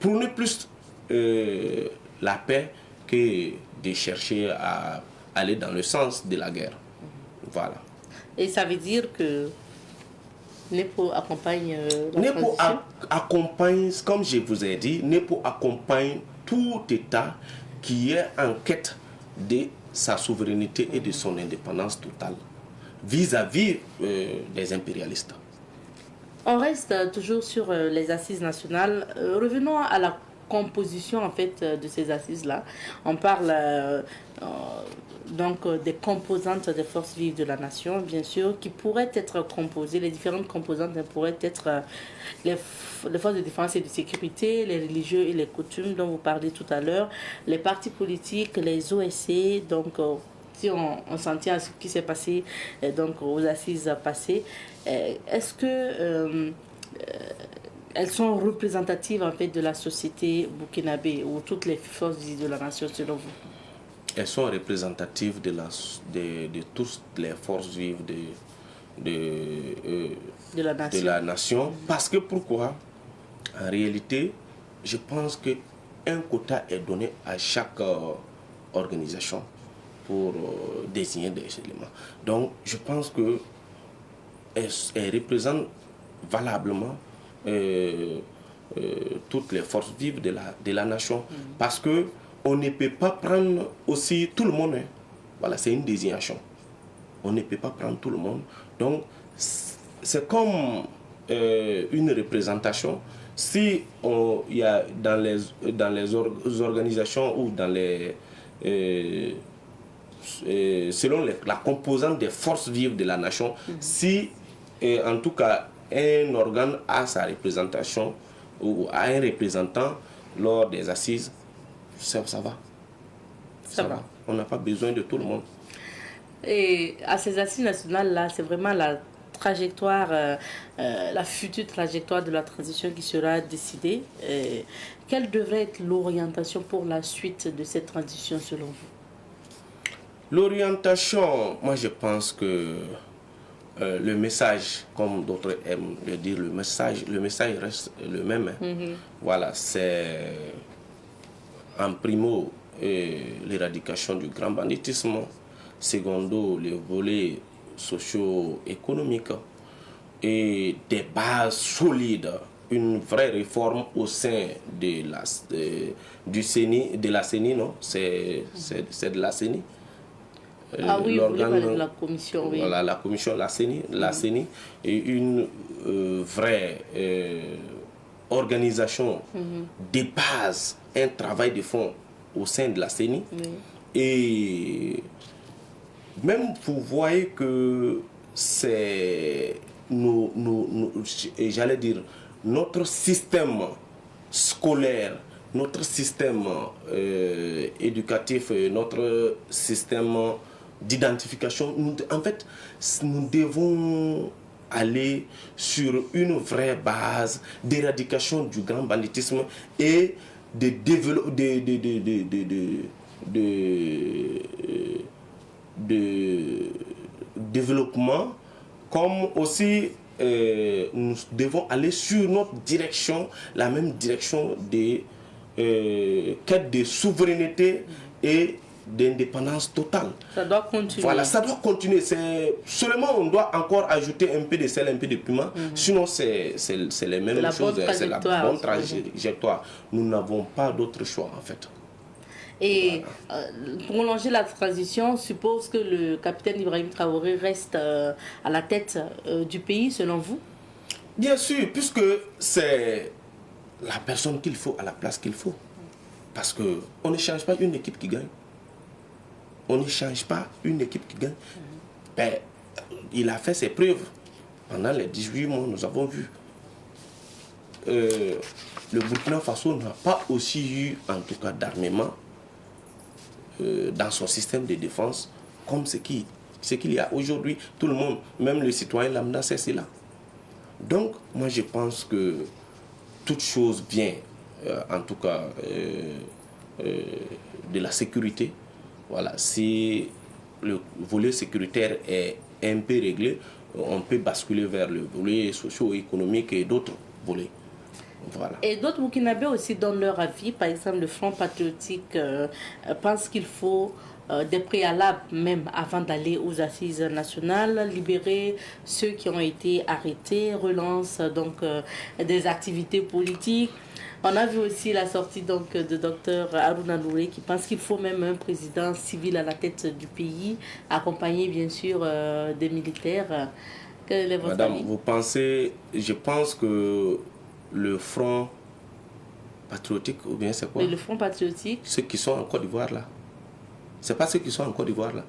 prôner plus la paix que de chercher à aller dans le sens de la guerre. Voilà. Et ça veut dire que NEPO accompagne la NEPO transition? accompagne, comme je vous ai dit, NEPO accompagne tout État qui est en quête de sa souveraineté et de son indépendance totale vis-à-vis des impérialistes. On reste toujours sur les assises nationales. Revenons à la composition en fait de ces assises-là. On parle donc des composantes des forces vives de la nation, bien sûr, qui pourraient être composées, les différentes composantes pourraient être les forces de défense et de sécurité, les religieux et les coutumes dont vous parlez tout à l'heure, les partis politiques, les OSC, donc si on s'en tient à ce qui s'est passé donc aux assises passées, est-ce que elles sont représentatives en fait de la société burkinabé ou toutes les forces vives de la nation selon vous? Elles sont représentatives de toutes les forces vives de la nation. Parce que pourquoi? En réalité, je pense qu'un quota est donné à chaque organisation pour désigner des éléments. Donc, je pense qu'elles représentent valablement toutes les forces vives de la nation. Parce que on ne peut pas prendre aussi tout le monde. Hein. Voilà, c'est une désignation. On ne peut pas prendre tout le monde. Donc, c'est comme une représentation. Si il y a dans les organisations ou dans les... selon la composante des forces vives de la nation, si en tout cas un organe a sa représentation ou a un représentant lors des assises, ça va. Ça va. On n'a pas besoin de tout le monde. Et à ces assises nationales-là, c'est vraiment la trajectoire, la future trajectoire de la transition qui sera décidée. Quelle devrait être l'orientation pour la suite de cette transition selon vous? L'orientation, moi je pense que le message, comme d'autres aiment le dire, le message reste le même. Voilà, c'est en primo l'éradication du grand banditisme, secondo les volets socio-économiques et des bases solides, une vraie réforme au sein de la CENI, de la CENI, non, c'est de la CENI. Ah oui, vous voulez parler de la commission, oui. Voilà, la commission, la CENI, et une vraie organisation des bases, un travail de fond au sein de la CENI. Et même vous voyez que c'est j'allais dire, notre système scolaire, notre système éducatif, notre système d'identification, en fait, nous devons aller sur une vraie base d'éradication du grand banditisme et de développement, comme aussi nous devons aller sur notre direction, la même direction de quête de souveraineté et d'indépendance totale. Ça doit continuer. Voilà, ça doit continuer. Seulement, on doit encore ajouter un peu de sel, un peu de piment. Sinon, c'est les mêmes choses. C'est la bonne trajectoire. Nous n'avons pas d'autre choix, en fait. Et prolonger la transition suppose que le capitaine Ibrahim Traoré reste à la tête du pays, selon vous? Bien sûr, puisque c'est la personne qu'il faut à la place qu'il faut. Parce qu'on ne change pas une équipe qui gagne. On ne change pas une équipe qui gagne. Ben, il a fait ses preuves. Pendant les 18 mois, nous avons vu. Le Burkina Faso n'a pas aussi eu, en tout cas, d'armement dans son système de défense comme ce qu'il y a aujourd'hui. Tout le monde, même le citoyen lambda, c'est cela. Donc, moi, je pense que toute chose vient, en tout cas, de la sécurité. Voilà, si le volet sécuritaire est un peu réglé, on peut basculer vers le volet socio-économique et d'autres volets. Voilà. Et d'autres Burkinabés aussi donnent leur avis. Par exemple, le Front patriotique pense qu'il faut des préalables même avant d'aller aux assises nationales, libérer ceux qui ont été arrêtés, relance donc des activités politiques. On a vu aussi la sortie donc de Dr Haruna Nouré qui pense qu'il faut même un président civil à la tête du pays, accompagné bien sûr des militaires. Quel est votre Madame, avis? vous pensez, je pense que le Front patriotique, ou bien c'est quoi? Mais le Front patriotique. Ceux qui sont en Côte d'Ivoire là. C'est pas ceux qui sont en Côte d'Ivoire là.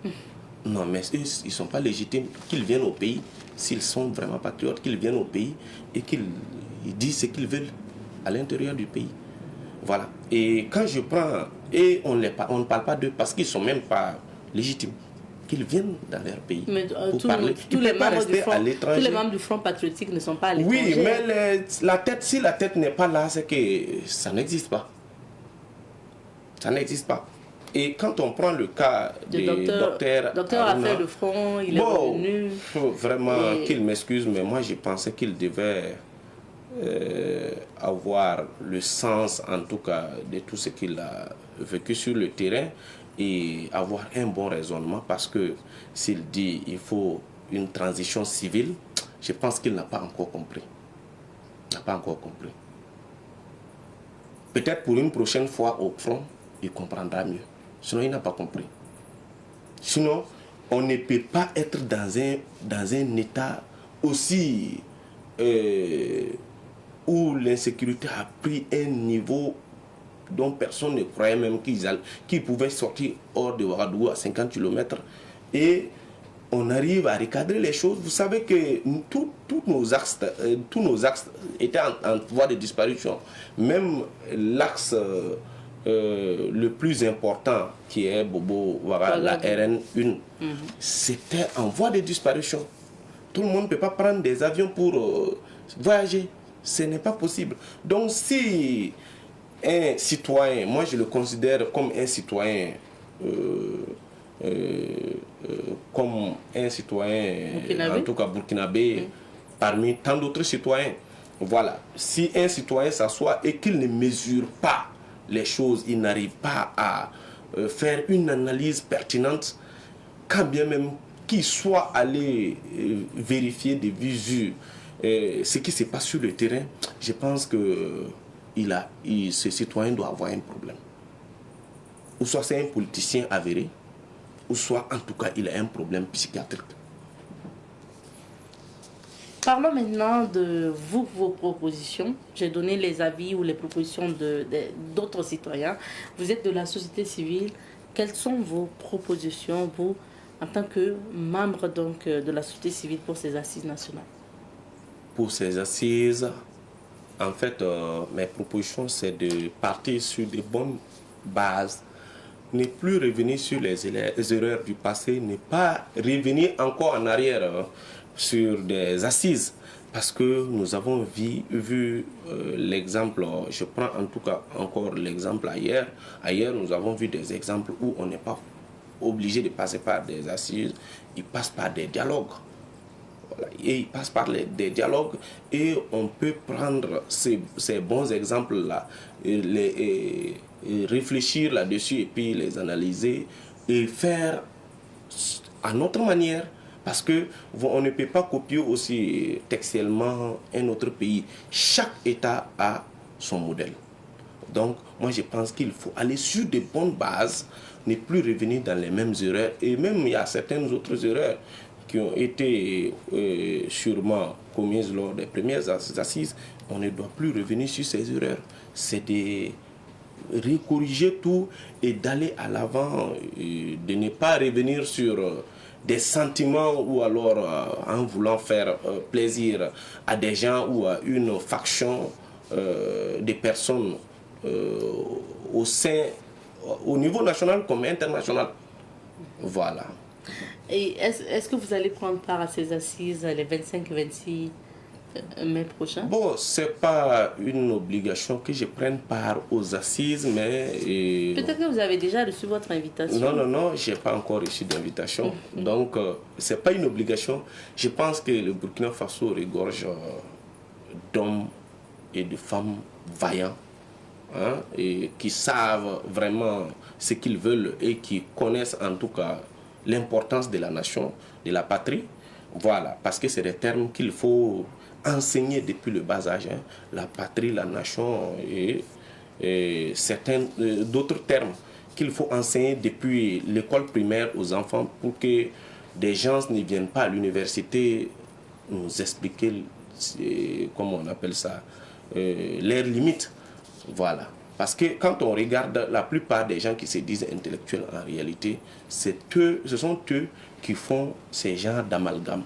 Non, mais eux, ils ne sont pas légitimes. Qu'ils viennent au pays, s'ils sont vraiment patriotes, qu'ils viennent au pays et qu'ils disent ce qu'ils veulent à l'intérieur du pays. Voilà. Et quand je prends, et on ne parle pas d'eux parce qu'ils ne sont même pas légitimes. Qu'ils viennent dans leur pays. Mais pour parler. tous les membres Du Front patriotique ne sont pas à l'étranger. Oui, mais si la tête n'est pas là, c'est que ça n'existe pas. Ça n'existe pas. Et quand on prend le cas du docteur a fait le front, il est revenu. Vraiment, qu'il m'excuse, mais moi je pensais qu'il devait avoir le sens, en tout cas, de tout ce qu'il a vécu sur le terrain et avoir un bon raisonnement, parce que s'il dit il faut une transition civile, je pense qu'il n'a pas encore compris. Il n'a pas encore compris. Peut-être pour une prochaine fois au front, il comprendra mieux. Sinon, il n'a pas compris. Sinon, on ne peut pas être dans un état aussi où l'insécurité a pris un niveau dont personne ne croyait même qu'ils pouvaient sortir hors de Ouagadougou à 50 km. Et on arrive à recadrer les choses. Vous savez que tous nos axes étaient en voie de disparition. Même l'axe le plus important qui est la RN1, c'était en voie de disparition. Tout le monde ne peut pas prendre des avions pour voyager. Ce n'est pas possible. Donc si un citoyen, moi je le considère comme un citoyen comme un citoyen, Burkinabé. en tout cas burkinabé, parmi tant d'autres citoyens. Voilà. Si un citoyen s'assoit et qu'il ne mesure pas les choses, il n'arrive pas à faire une analyse pertinente, quand bien même qu'il soit allé vérifier des visu ce qui se passe sur le terrain, je pense que ce citoyen doit avoir un problème. Ou soit c'est un politicien avéré, ou soit en tout cas il a un problème psychiatrique. Parlons maintenant de vous, vos propositions. J'ai donné les avis ou les propositions d'autres citoyens. Vous êtes de la société civile. Quelles sont vos propositions, vous, en tant que membre donc, de la société civile pour ces assises nationales? Pour ces assises, en fait, mes propositions, c'est de partir sur des bonnes bases, ne plus revenir sur les erreurs du passé, ne pas revenir encore en arrière sur des assises. Parce que nous avons vu l'exemple, je prends en tout cas encore l'exemple ailleurs. Ailleurs, nous avons vu des exemples où on n'est pas obligé de passer par des assises, ils passent par des dialogues. Voilà. Et ils passent par des dialogues et on peut prendre ces bons exemples-là, et réfléchir là-dessus et puis les analyser et faire à notre manière. Parce qu'on ne peut pas copier aussi textuellement un autre pays. Chaque État a son modèle. Donc, moi, je pense qu'il faut aller sur de bonnes bases, ne plus revenir dans les mêmes erreurs. Et même, il y a certaines autres erreurs qui ont été sûrement commises lors des premières assises. On ne doit plus revenir sur ces erreurs. C'est de recorriger tout et d'aller à l'avant, de ne pas revenir sur des sentiments ou alors en voulant faire plaisir à des gens ou à une faction des personnes au niveau national comme international. Voilà. Et est-ce que vous allez prendre part à ces assises les 25 et 26 mai prochain? Bon, c'est pas une obligation que je prenne part aux assises, mais... Peut-être que vous avez déjà reçu votre invitation. Non, je n'ai pas encore reçu d'invitation. Donc, c'est pas une obligation. Je pense que le Burkina Faso regorge d'hommes et de femmes vaillants, hein, et qui savent vraiment ce qu'ils veulent et qui connaissent en tout cas l'importance de la nation, de la patrie. Voilà, parce que c'est des termes qu'il faut enseigner depuis le bas âge, hein. La patrie, la nation et certains d'autres termes qu'il faut enseigner depuis l'école primaire aux enfants pour que des gens ne viennent pas à l'université nous expliquer, comment on appelle ça, leurs limites. Voilà. Parce que quand on regarde la plupart des gens qui se disent intellectuels, en réalité, ce sont eux qui font ces genres d'amalgame.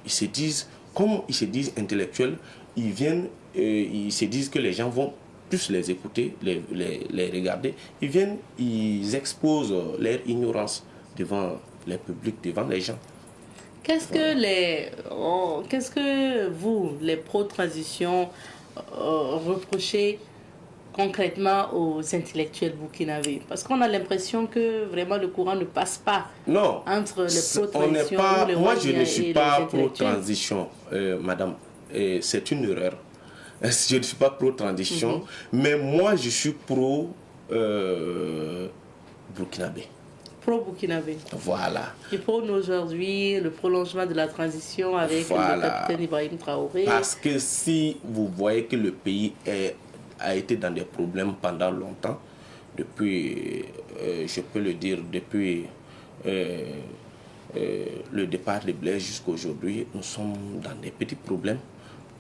Ils se disent, comme ils se disent intellectuels, ils viennent, ils se disent que les gens vont plus les écouter, les regarder. Ils viennent, ils exposent leur ignorance devant les publics, devant les gens. Qu'est-ce que vous, les pro-transition, reprochez concrètement aux intellectuels burkinabés? Parce qu'on a l'impression que vraiment le courant ne passe pas entre les pro-transition ou les moi, je ne suis pas pro-transition, madame. C'est une erreur. Je ne suis pas pro-transition, mais moi, je suis pro-burkinabé. Pro-burkinabé. Voilà. Qui prône aujourd'hui le prolongement de la transition avec le capitaine Ibrahim Traoré. Parce que si vous voyez que le pays a été dans des problèmes pendant longtemps, depuis, je peux le dire, depuis le départ de Blaise jusqu'à aujourd'hui, nous sommes dans des petits problèmes.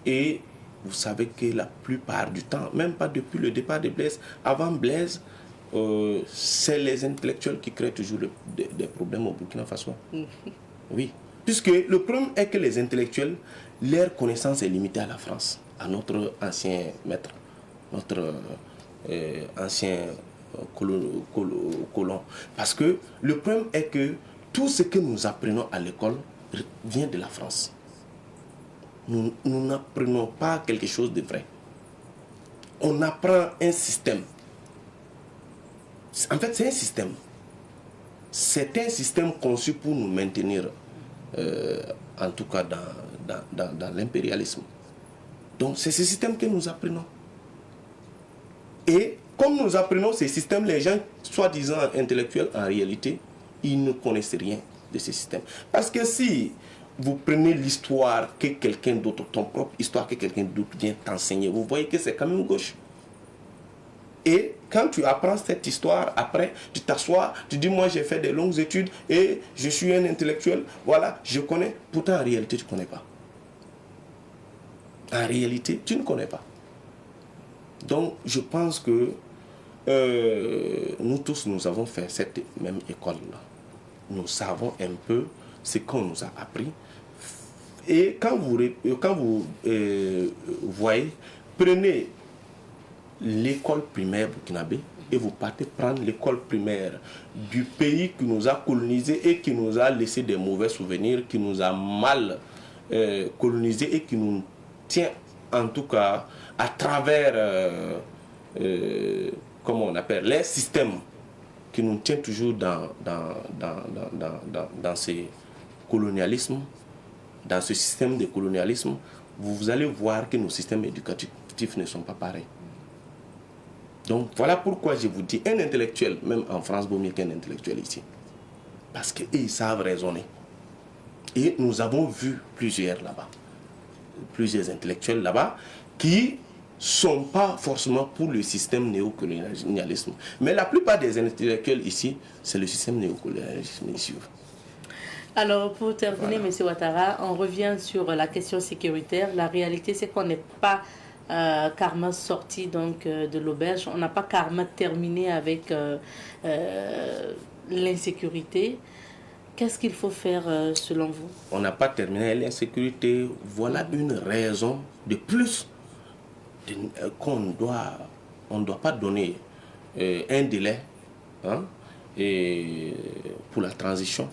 Et vous savez que la plupart du temps, même pas depuis le départ de Blaise, avant Blaise, c'est les intellectuels qui créent toujours des problèmes au Burkina Faso. Oui. Puisque le problème est que les intellectuels, leur connaissance est limitée à la France, à notre ancien maître, notre ancien colon. Parce que le problème est que tout ce que nous apprenons à l'école vient de la France. Nous n'apprenons pas quelque chose de vrai. On apprend un système. En fait, c'est un système. c'est un système conçu pour nous maintenir, en tout cas dans l'impérialisme. Donc c'est ce système que nous apprenons. Et comme nous apprenons ces systèmes, les gens soi-disant intellectuels, en réalité, ils ne connaissent rien de ces systèmes. Parce que si vous prenez l'histoire que quelqu'un d'autre, ton propre histoire que quelqu'un d'autre vient t'enseigner, vous voyez que c'est quand même gauche. Et quand tu apprends cette histoire, après, tu t'assois, tu dis, moi j'ai fait des longues études et je suis un intellectuel, voilà, je connais. Pourtant, en réalité, tu ne connais pas. En réalité, tu ne connais pas. Donc, je pense que nous tous, nous avons fait cette même école-là. Nous savons un peu ce qu'on nous a appris. Et quand vous voyez, prenez l'école primaire burkinabé et vous partez prendre l'école primaire du pays qui nous a colonisés et qui nous a laissé des mauvais souvenirs, qui nous a mal colonisés et qui nous tient en tout cas à travers comment on appelle les systèmes qui nous tiennent toujours dans ces colonialismes, dans ce système de colonialisme. Vous allez voir que nos systèmes éducatifs ne sont pas pareils. Donc voilà pourquoi je vous dis, un intellectuel, même en France, vaut mieux qu'un intellectuel ici. Parce qu'ils savent raisonner. Et nous avons vu plusieurs là-bas. Plusieurs intellectuels là-bas qui ne sont pas forcément pour le système néocolonialisme. Mais la plupart des intellectuels ici, c'est le système néocolonialisme ici. Alors, pour terminer, voilà. M. Ouattara, on revient sur la question sécuritaire. La réalité, c'est qu'on n'est pas carrément sorti donc, de l'auberge. On n'a pas carrément terminé avec l'insécurité. Qu'est-ce qu'il faut faire selon vous? On n'a pas terminé l'insécurité. Voilà une raison de plus qu'on ne doit pas donner un délai et pour la transition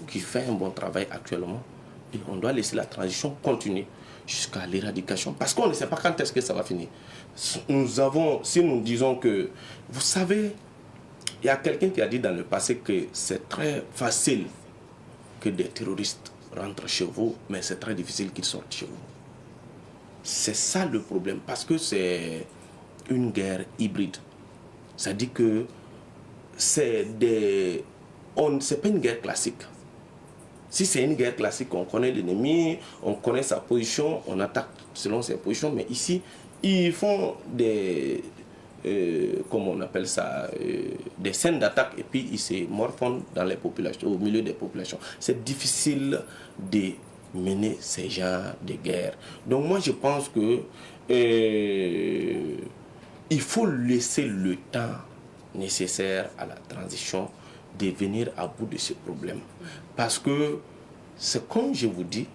qui fait un bon travail actuellement. Et on doit laisser la transition continuer jusqu'à l'éradication. Parce qu'on ne sait pas quand est-ce que ça va finir. Si nous disons que, vous savez, il y a quelqu'un qui a dit dans le passé que c'est très facile que des terroristes rentrent chez vous, mais c'est très difficile qu'ils sortent chez vous. C'est ça le problème, parce que c'est une guerre hybride. Ça dit que c'est pas une guerre classique. Si c'est une guerre classique, on connaît l'ennemi, on connaît sa position, on attaque selon ses positions, mais ici, ils font des... comment on appelle ça, des scènes d'attaque et puis ils se morfondent dans les populations, au milieu des populations. C'est difficile de mener ces genres de guerre. Donc moi je pense que il faut laisser le temps nécessaire à la transition de venir à bout de ce problème. Parce que c'est comme je vous dis,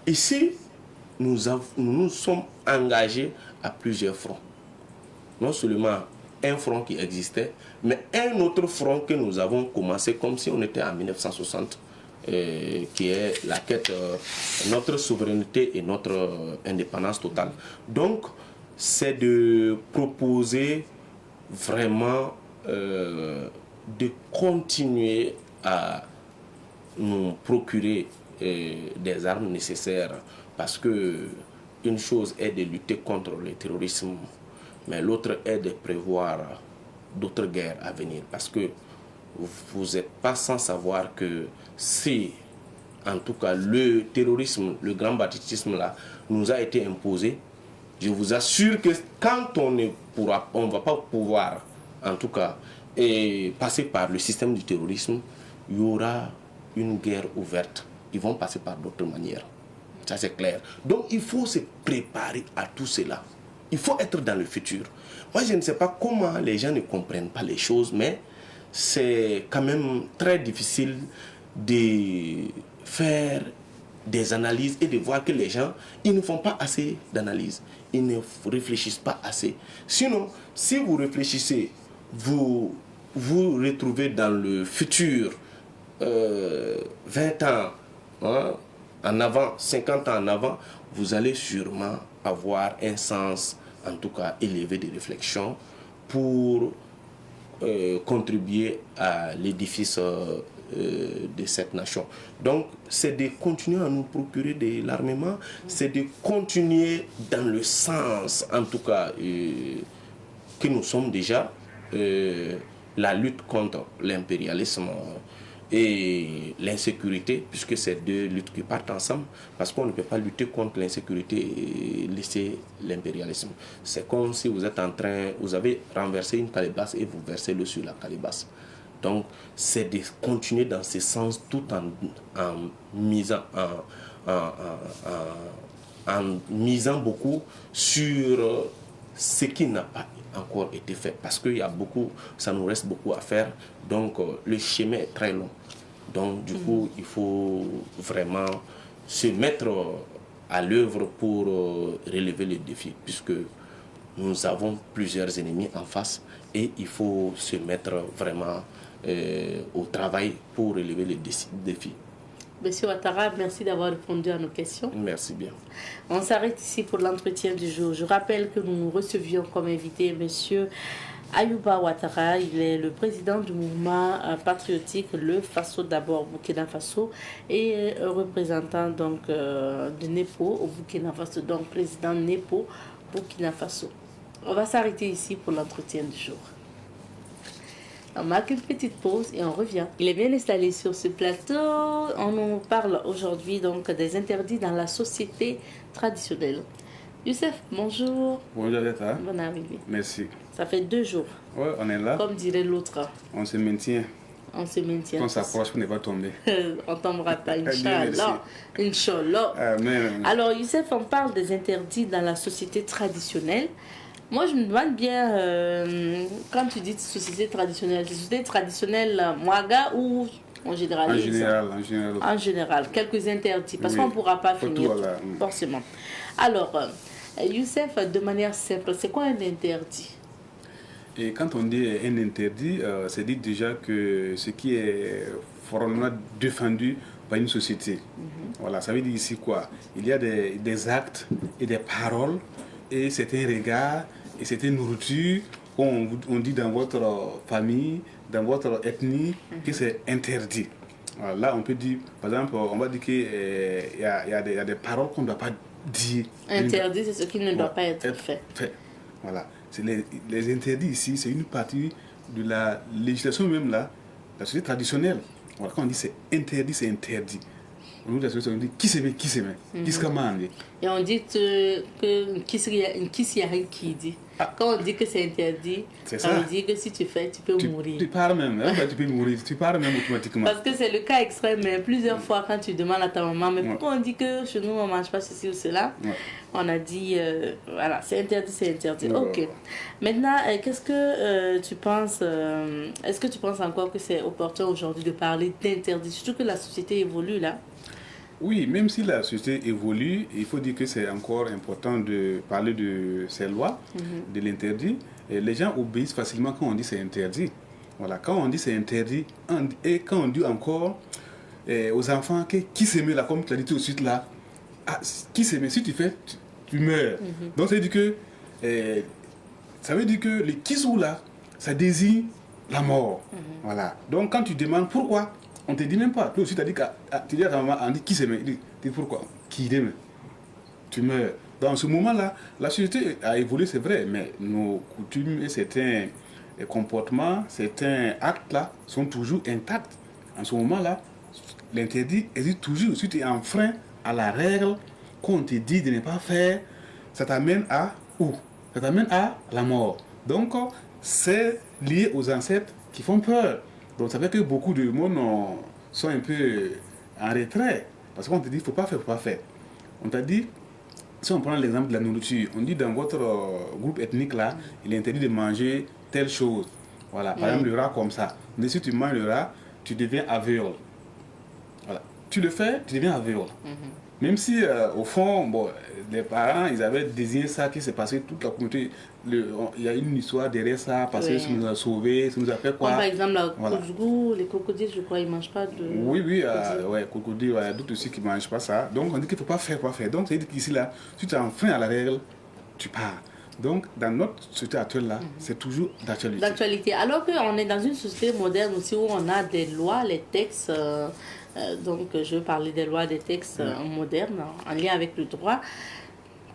ici nous nous sommes engagés à plusieurs fronts. Non seulement un front qui existait, mais un autre front que nous avons commencé comme si on était en 1960, qui est la quête, notre souveraineté et notre indépendance totale. Donc, c'est de proposer vraiment de continuer à nous procurer des armes nécessaires, parce que une chose est de lutter contre le terrorisme, mais l'autre est de prévoir d'autres guerres à venir. Parce que vous n'êtes pas sans savoir que si, en tout cas, le terrorisme, le grand banditisme là, nous a été imposé, je vous assure que quand on ne va pas pouvoir, en tout cas, passer par le système du terrorisme, il y aura une guerre ouverte. Ils vont passer par d'autres manières. Ça, c'est clair. Donc, il faut se préparer à tout cela. Il faut être dans le futur. Moi, je ne sais pas comment les gens ne comprennent pas les choses, mais c'est quand même très difficile de faire des analyses et de voir que les gens, ils ne font pas assez d'analyses. Ils ne réfléchissent pas assez. Sinon, si vous réfléchissez, vous vous retrouvez dans le futur, 20 ans en avant, 50 ans en avant, vous allez sûrement avoir un sens, en tout cas élevé de réflexion, pour contribuer à l'édifice de cette nation. Donc, c'est de continuer à nous procurer de l'armement, c'est de continuer dans le sens, en tout cas, que nous sommes déjà, la lutte contre l'impérialisme et l'insécurité, puisque c'est deux luttes qui partent ensemble, parce qu'on ne peut pas lutter contre l'insécurité et laisser l'impérialisme. C'est comme si vous êtes en train, vous avez renversé une calebasse et vous versez le sur la calebasse. Donc, c'est de continuer dans ce sens tout en misant beaucoup sur ce qui n'a pas encore été fait. Parce qu'il y a beaucoup, ça nous reste beaucoup à faire. Donc, le chemin est très long. Donc, du coup, il faut vraiment se mettre à l'œuvre pour relever les défis, puisque nous avons plusieurs ennemis en face et il faut se mettre vraiment au travail pour relever les défis. Monsieur Ouattara, merci d'avoir répondu à nos questions. Merci bien. On s'arrête ici pour l'entretien du jour. Je rappelle que nous recevions comme invité monsieur Ayouba Ouattara. Il est le président du mouvement patriotique Le Faso d'abord Burkina Faso et représentant donc de NEPO au Burkina Faso, donc président NEPO Burkina Faso. On va s'arrêter ici pour l'entretien du jour. On marque une petite pause et on revient. Il est bien installé sur ce plateau. On nous parle aujourd'hui donc des interdits dans la société traditionnelle. Youssef, bonjour. Bonjour Zeta. Bonne arrivée. Merci. Ça fait 2 jours. Ouais, on est là. Comme dirait l'autre. On se maintient. On se maintient. On s'approche pour ne pas tomber. On ne tombera pas, Inch'Allah. Inch'Allah. Amen. Alors Youssef, on parle des interdits dans la société traditionnelle. Moi, je me demande bien, quand tu dis société traditionnelle Mouaga ou en général? En général, quelques interdits, parce qu'on ne pourra pas finir forcément. Alors, Youssef, de manière simple, c'est quoi un interdit? Et quand on dit un interdit, c'est dit déjà que ce qui est formellement défendu par une société. Voilà, ça veut dire ici quoi? Il y a des actes et des paroles, et c'est un regard, et c'est une nourriture, on dit dans votre famille, dans votre ethnie, que c'est interdit. Alors là, on peut dire, par exemple, on va dire qu'il y a des paroles qu'on ne doit pas dire. Interdit, c'est ce qui ne doit pas être fait. Voilà. Les interdits ici, c'est une partie de la législation même là, la société traditionnelle. Voilà, quand on dit c'est interdit, c'est interdit. On dit qui se met, qui se met, qui se commande. Et on dit que qui s'y a qui dit. Quand on dit que c'est interdit, on dit que si tu fais, tu peux mourir. Tu pars même, tu peux mourir, tu pars même automatiquement. Parce que c'est le cas extrême, mais plusieurs fois quand tu demandes à ta maman, mais pourquoi on dit que chez nous on ne mange pas ceci ou cela, on a dit, voilà, c'est interdit, c'est interdit. Ok. Maintenant, qu'est-ce que tu penses, est-ce que tu penses encore que c'est opportun aujourd'hui de parler d'interdit, surtout que la société évolue là? Oui, même si la société évolue, il faut dire que c'est encore important de parler de ces lois, de l'interdit. Et les gens obéissent facilement quand on dit c'est interdit. Voilà, quand on dit c'est interdit, et quand on dit encore aux enfants que qui se met là, comme tu l'as dit tout de suite là, qui se met, si tu fais, tu meurs. Donc ça veut dire que le kisou là, ça désigne la mort. Voilà. Donc quand tu demandes pourquoi, on ne te dit même pas. Toi aussi, tu as dit tu dis à ta maman, on dit qui se met. Dis pourquoi? Qui demeure? Tu meurs. Dans ce moment-là, la société a évolué, c'est vrai, mais nos coutumes et certains comportements, certains actes-là sont toujours intacts. En ce moment-là, l'interdit existe toujours. Si tu es enfreint à la règle qu'on te dit de ne pas faire, ça t'amène à où? Ça t'amène à la mort. Donc, c'est lié aux ancêtres qui font peur. Donc ça fait que beaucoup de monde sont un peu en retrait. Parce qu'on te dit, il ne faut pas faire, il ne faut pas faire. On t'a dit, si on prend l'exemple de la nourriture, on dit dans votre groupe ethnique là, il est interdit de manger telle chose. Voilà, par exemple le rat comme ça. Mais si tu manges le rat, tu deviens aveugle. Voilà. Tu le fais, tu deviens aveugle. Même si, au fond, bon, les parents, ils avaient désigné ça, qui s'est passé toute la communauté. Il y a une histoire derrière ça, parce que ça nous a sauvés, ça nous a fait quoi. Comme par exemple, les crocodiles, je crois, ils ne mangent pas de... Oui, crocodiles, il y a d'autres aussi qui ne mangent pas ça. Donc, on dit qu'il ne faut pas faire, pas faire. Donc, ça veut dire qu'ici, là, si tu es enfreint à la règle, tu pars. Donc, dans notre société actuelle, là, c'est toujours d'actualité. D'actualité. Alors qu'on est dans une société moderne aussi où on a des lois, les textes. Donc, je veux parler des lois, des textes modernes en lien avec le droit.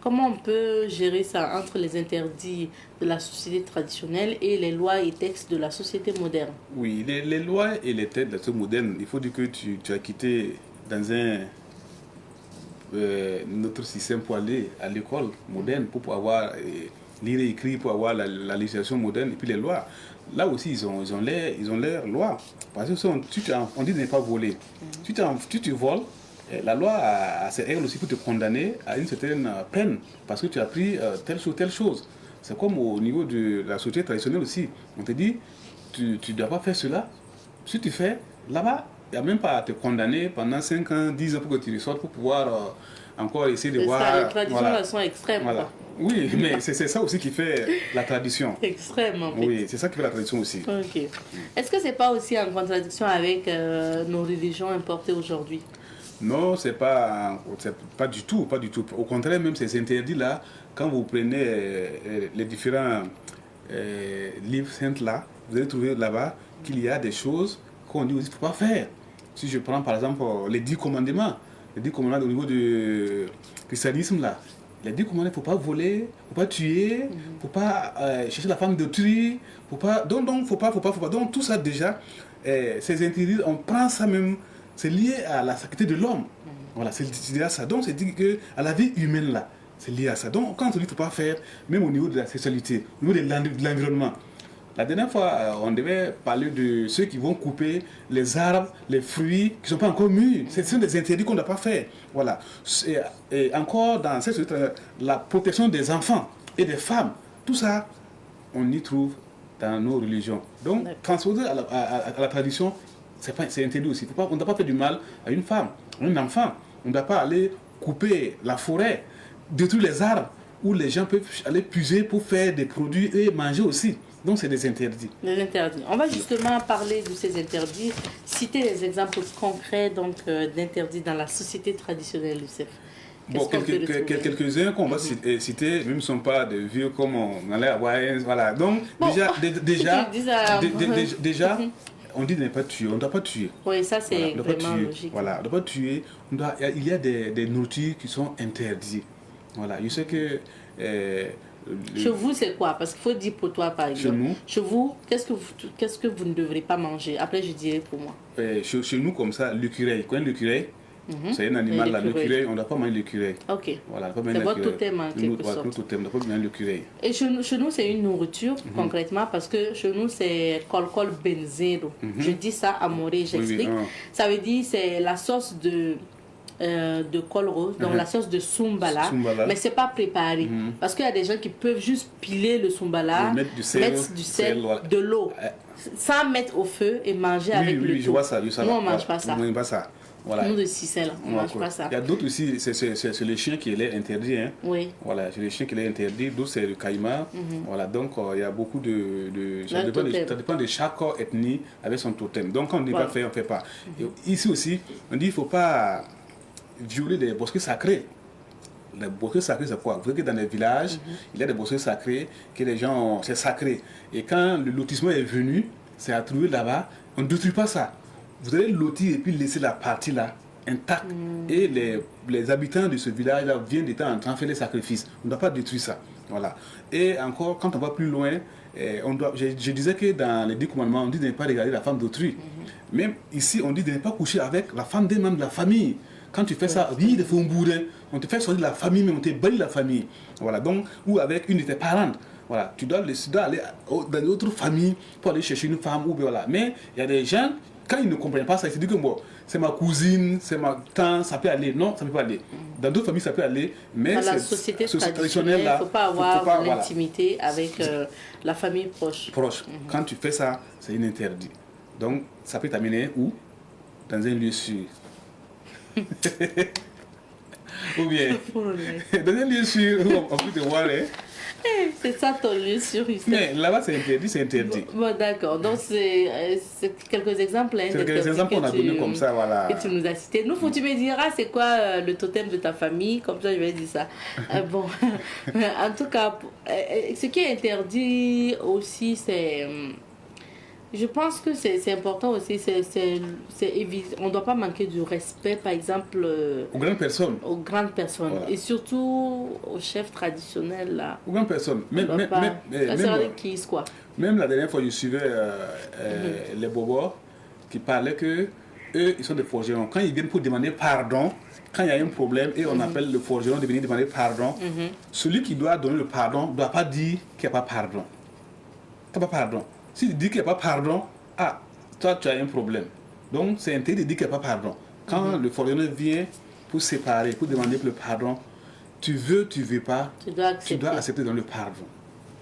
Comment on peut gérer ça entre les interdits de la société traditionnelle et les lois et textes de la société moderne? Oui, les lois et les textes de la société moderne, il faut dire que tu as quitté dans notre système pour aller à l'école moderne, pour pouvoir lire et écrire, pour avoir la législation moderne et puis les lois. Là aussi, ils ont leurs lois. Parce que on dit de ne pas voler. Si tu voles, la loi a ses règles aussi pour te condamner à une certaine peine parce que tu as pris telle chose. C'est comme au niveau de la société traditionnelle aussi. On te dit, tu ne dois pas faire cela. Si tu fais, là-bas, il n'y a même pas à te condamner pendant 5 ans, 10 ans pour que tu ressortes pour pouvoir encore essayer de voir. Ça, les traditions, elles sont extrêmes. Voilà. Oui, mais c'est ça aussi qui fait la tradition. Extrême, en fait. Oui, c'est ça qui fait la tradition aussi. Ok. Est-ce que ce n'est pas aussi en contradiction avec nos religions importées aujourd'hui? Non, c'est pas du tout, pas du tout. Au contraire, même ces interdits-là, quand vous prenez les différents livres saints là, vous allez trouver là-bas qu'il y a des choses qu'on dit aussi qu'il ne faut pas faire. Si je prends par exemple les 10 commandements au niveau du christianisme là, les 10 commandements, il ne faut pas voler, il ne faut pas tuer, il ne faut pas chercher la femme d'autrui, faut pas. Donc, faut pas. Donc, tout ça déjà, ces interdits, on prend ça même. C'est lié à la sacralité de l'homme. Voilà, c'est lié à ça. Donc, c'est dit que à la vie humaine, là, c'est lié à ça. Donc, quand on dit qu'il ne faut pas faire, même au niveau de la sexualité, au niveau de l'environnement, la dernière fois, on devait parler de ceux qui vont couper les arbres, les fruits qui ne sont pas encore mûrs. Ce sont des interdits qu'on ne doit pas faire. Voilà. Et encore, dans cette société, la protection des enfants et des femmes, tout ça, on y trouve dans nos religions. Donc, transposer à la tradition, c'est interdit aussi. On ne doit pas faire du mal à une femme, à un enfant. On ne doit pas aller couper la forêt, détruire les arbres où les gens peuvent aller puiser pour faire des produits et manger aussi. Donc, c'est des interdits. Des interdits. On va justement parler de ces interdits, citer des exemples concrets d'interdits dans la société traditionnelle, Youssef. Bon, quelques-uns qu'on va citer, même ne sont pas des vieux comme on allait avoir. Voilà. Donc, bon, déjà on dit de ne pas tuer, on ne doit pas tuer. Oui, ça c'est vraiment logique. Voilà, on ne doit pas tuer. Il y a des nourritures qui sont interdites. Voilà, je sais que... chez vous, c'est quoi? Parce qu'il faut dire pour toi, par exemple. Chez vous, qu'est-ce que vous ne devrez pas manger? Après, je dirai pour moi. Chez nous, comme ça, l'écureuil. Quand l'écureuil, c'est un animal, là, l'écureuil, on ne doit pas manger l'écureuil. Ok. Voilà, c'est votre totem en quelque sorte. Notre totem, on ne doit pas manger l'écureuil. Et chez nous, c'est une nourriture, concrètement, parce que chez nous, c'est kolkol benzero. Je dis ça à Moré, j'explique. Oui. Ça veut dire c'est la sauce de col rose, donc la sauce de sumbala, mais c'est pas préparé. Parce qu'il y a des gens qui peuvent juste piler le sumbala, mettre du sel, de l'eau, sans mettre au feu et manger avec le tout. Je vois ça, Nous, on ne mange pas ça. On pas ça. Voilà. Nous de Cicel, on ne mange pas ça. Il y a d'autres aussi, c'est le chien qui est interdit. Hein. Oui. Voilà, c'est le chien qui est interdit, d'autres c'est le caïman. Voilà, donc il y a beaucoup ça dépend de chaque ethnie avec son totem. Donc quand on ne dit pas faire, on ne fait pas. Et ici aussi, on dit qu'il ne faut pas violer des bosquets sacrés. Les bosquets sacrés, c'est quoi? Vous voyez que dans les villages, il y a des bosquets sacrés, que les gens, c'est sacré. Et quand le lotissement est venu, c'est à trouver là-bas, on ne détruit pas ça. Vous allez lotir et puis laisser la partie là intacte. Et les habitants de ce village-là viennent de temps en temps faire les sacrifices. On ne doit pas détruire ça. Voilà. Et encore, quand on va plus loin, je disais que dans les 10 commandements, on dit de ne pas regarder la femme d'autrui. Même ici, on dit de ne pas coucher avec la femme d'un membre de la famille. Quand tu fais ça, oui, il faut un bourrin. On te fait sortir de la famille, mais on te banni la famille. Voilà. Donc, ou avec une de tes parents. Voilà. Tu dois aller dans d'autres familles pour aller chercher une femme. Voilà. Mais il y a des gens, quand ils ne comprennent pas ça, ils se disent que bon, c'est ma cousine, c'est ma tante, ça peut aller. Non, ça ne peut pas aller. Dans d'autres familles, ça peut aller. Mais dans la société traditionnelle, il ne faut pas avoir l'intimité avec la famille proche. Quand tu fais ça, c'est un interdit. Donc, ça peut t'amener où? Dans un lieu sûr. Ou bien, dans un lieu sûr, on peut te voir, C'est ça ton lieu sur Youssef. Mais là-bas, c'est interdit, c'est interdit. Bon, d'accord. Donc, c'est quelques exemples. Hein, C'est quelques exemples qu'on a donnés comme ça, voilà. Que tu nous as cités. Nous, tu me diras, c'est quoi le totem de ta famille? Comme ça, je vais dire ça. Bon, en tout cas, ce qui est interdit aussi, c'est... Je pense que c'est important aussi, on ne doit pas manquer du respect, par exemple, aux grandes personnes. Aux grandes personnes. Voilà. Et surtout aux chefs traditionnels. Là. Aux grandes personnes. Même la dernière fois, je suivais les bobos qui parlaient que eux, ils sont des forgerons. Quand ils viennent pour demander pardon, quand il y a un problème et on appelle le forgeron de venir demander pardon, celui qui doit donner le pardon ne doit pas dire qu'il n'y a pas pardon. Il n'y a pas pardon. Si tu dis qu'il n'y a pas pardon, toi tu as un problème. Donc c'est interdit de dire qu'il n'y a pas pardon. Quand le forgeron vient pour séparer, pour demander le pardon, tu veux pas, tu dois accepter dans le pardon.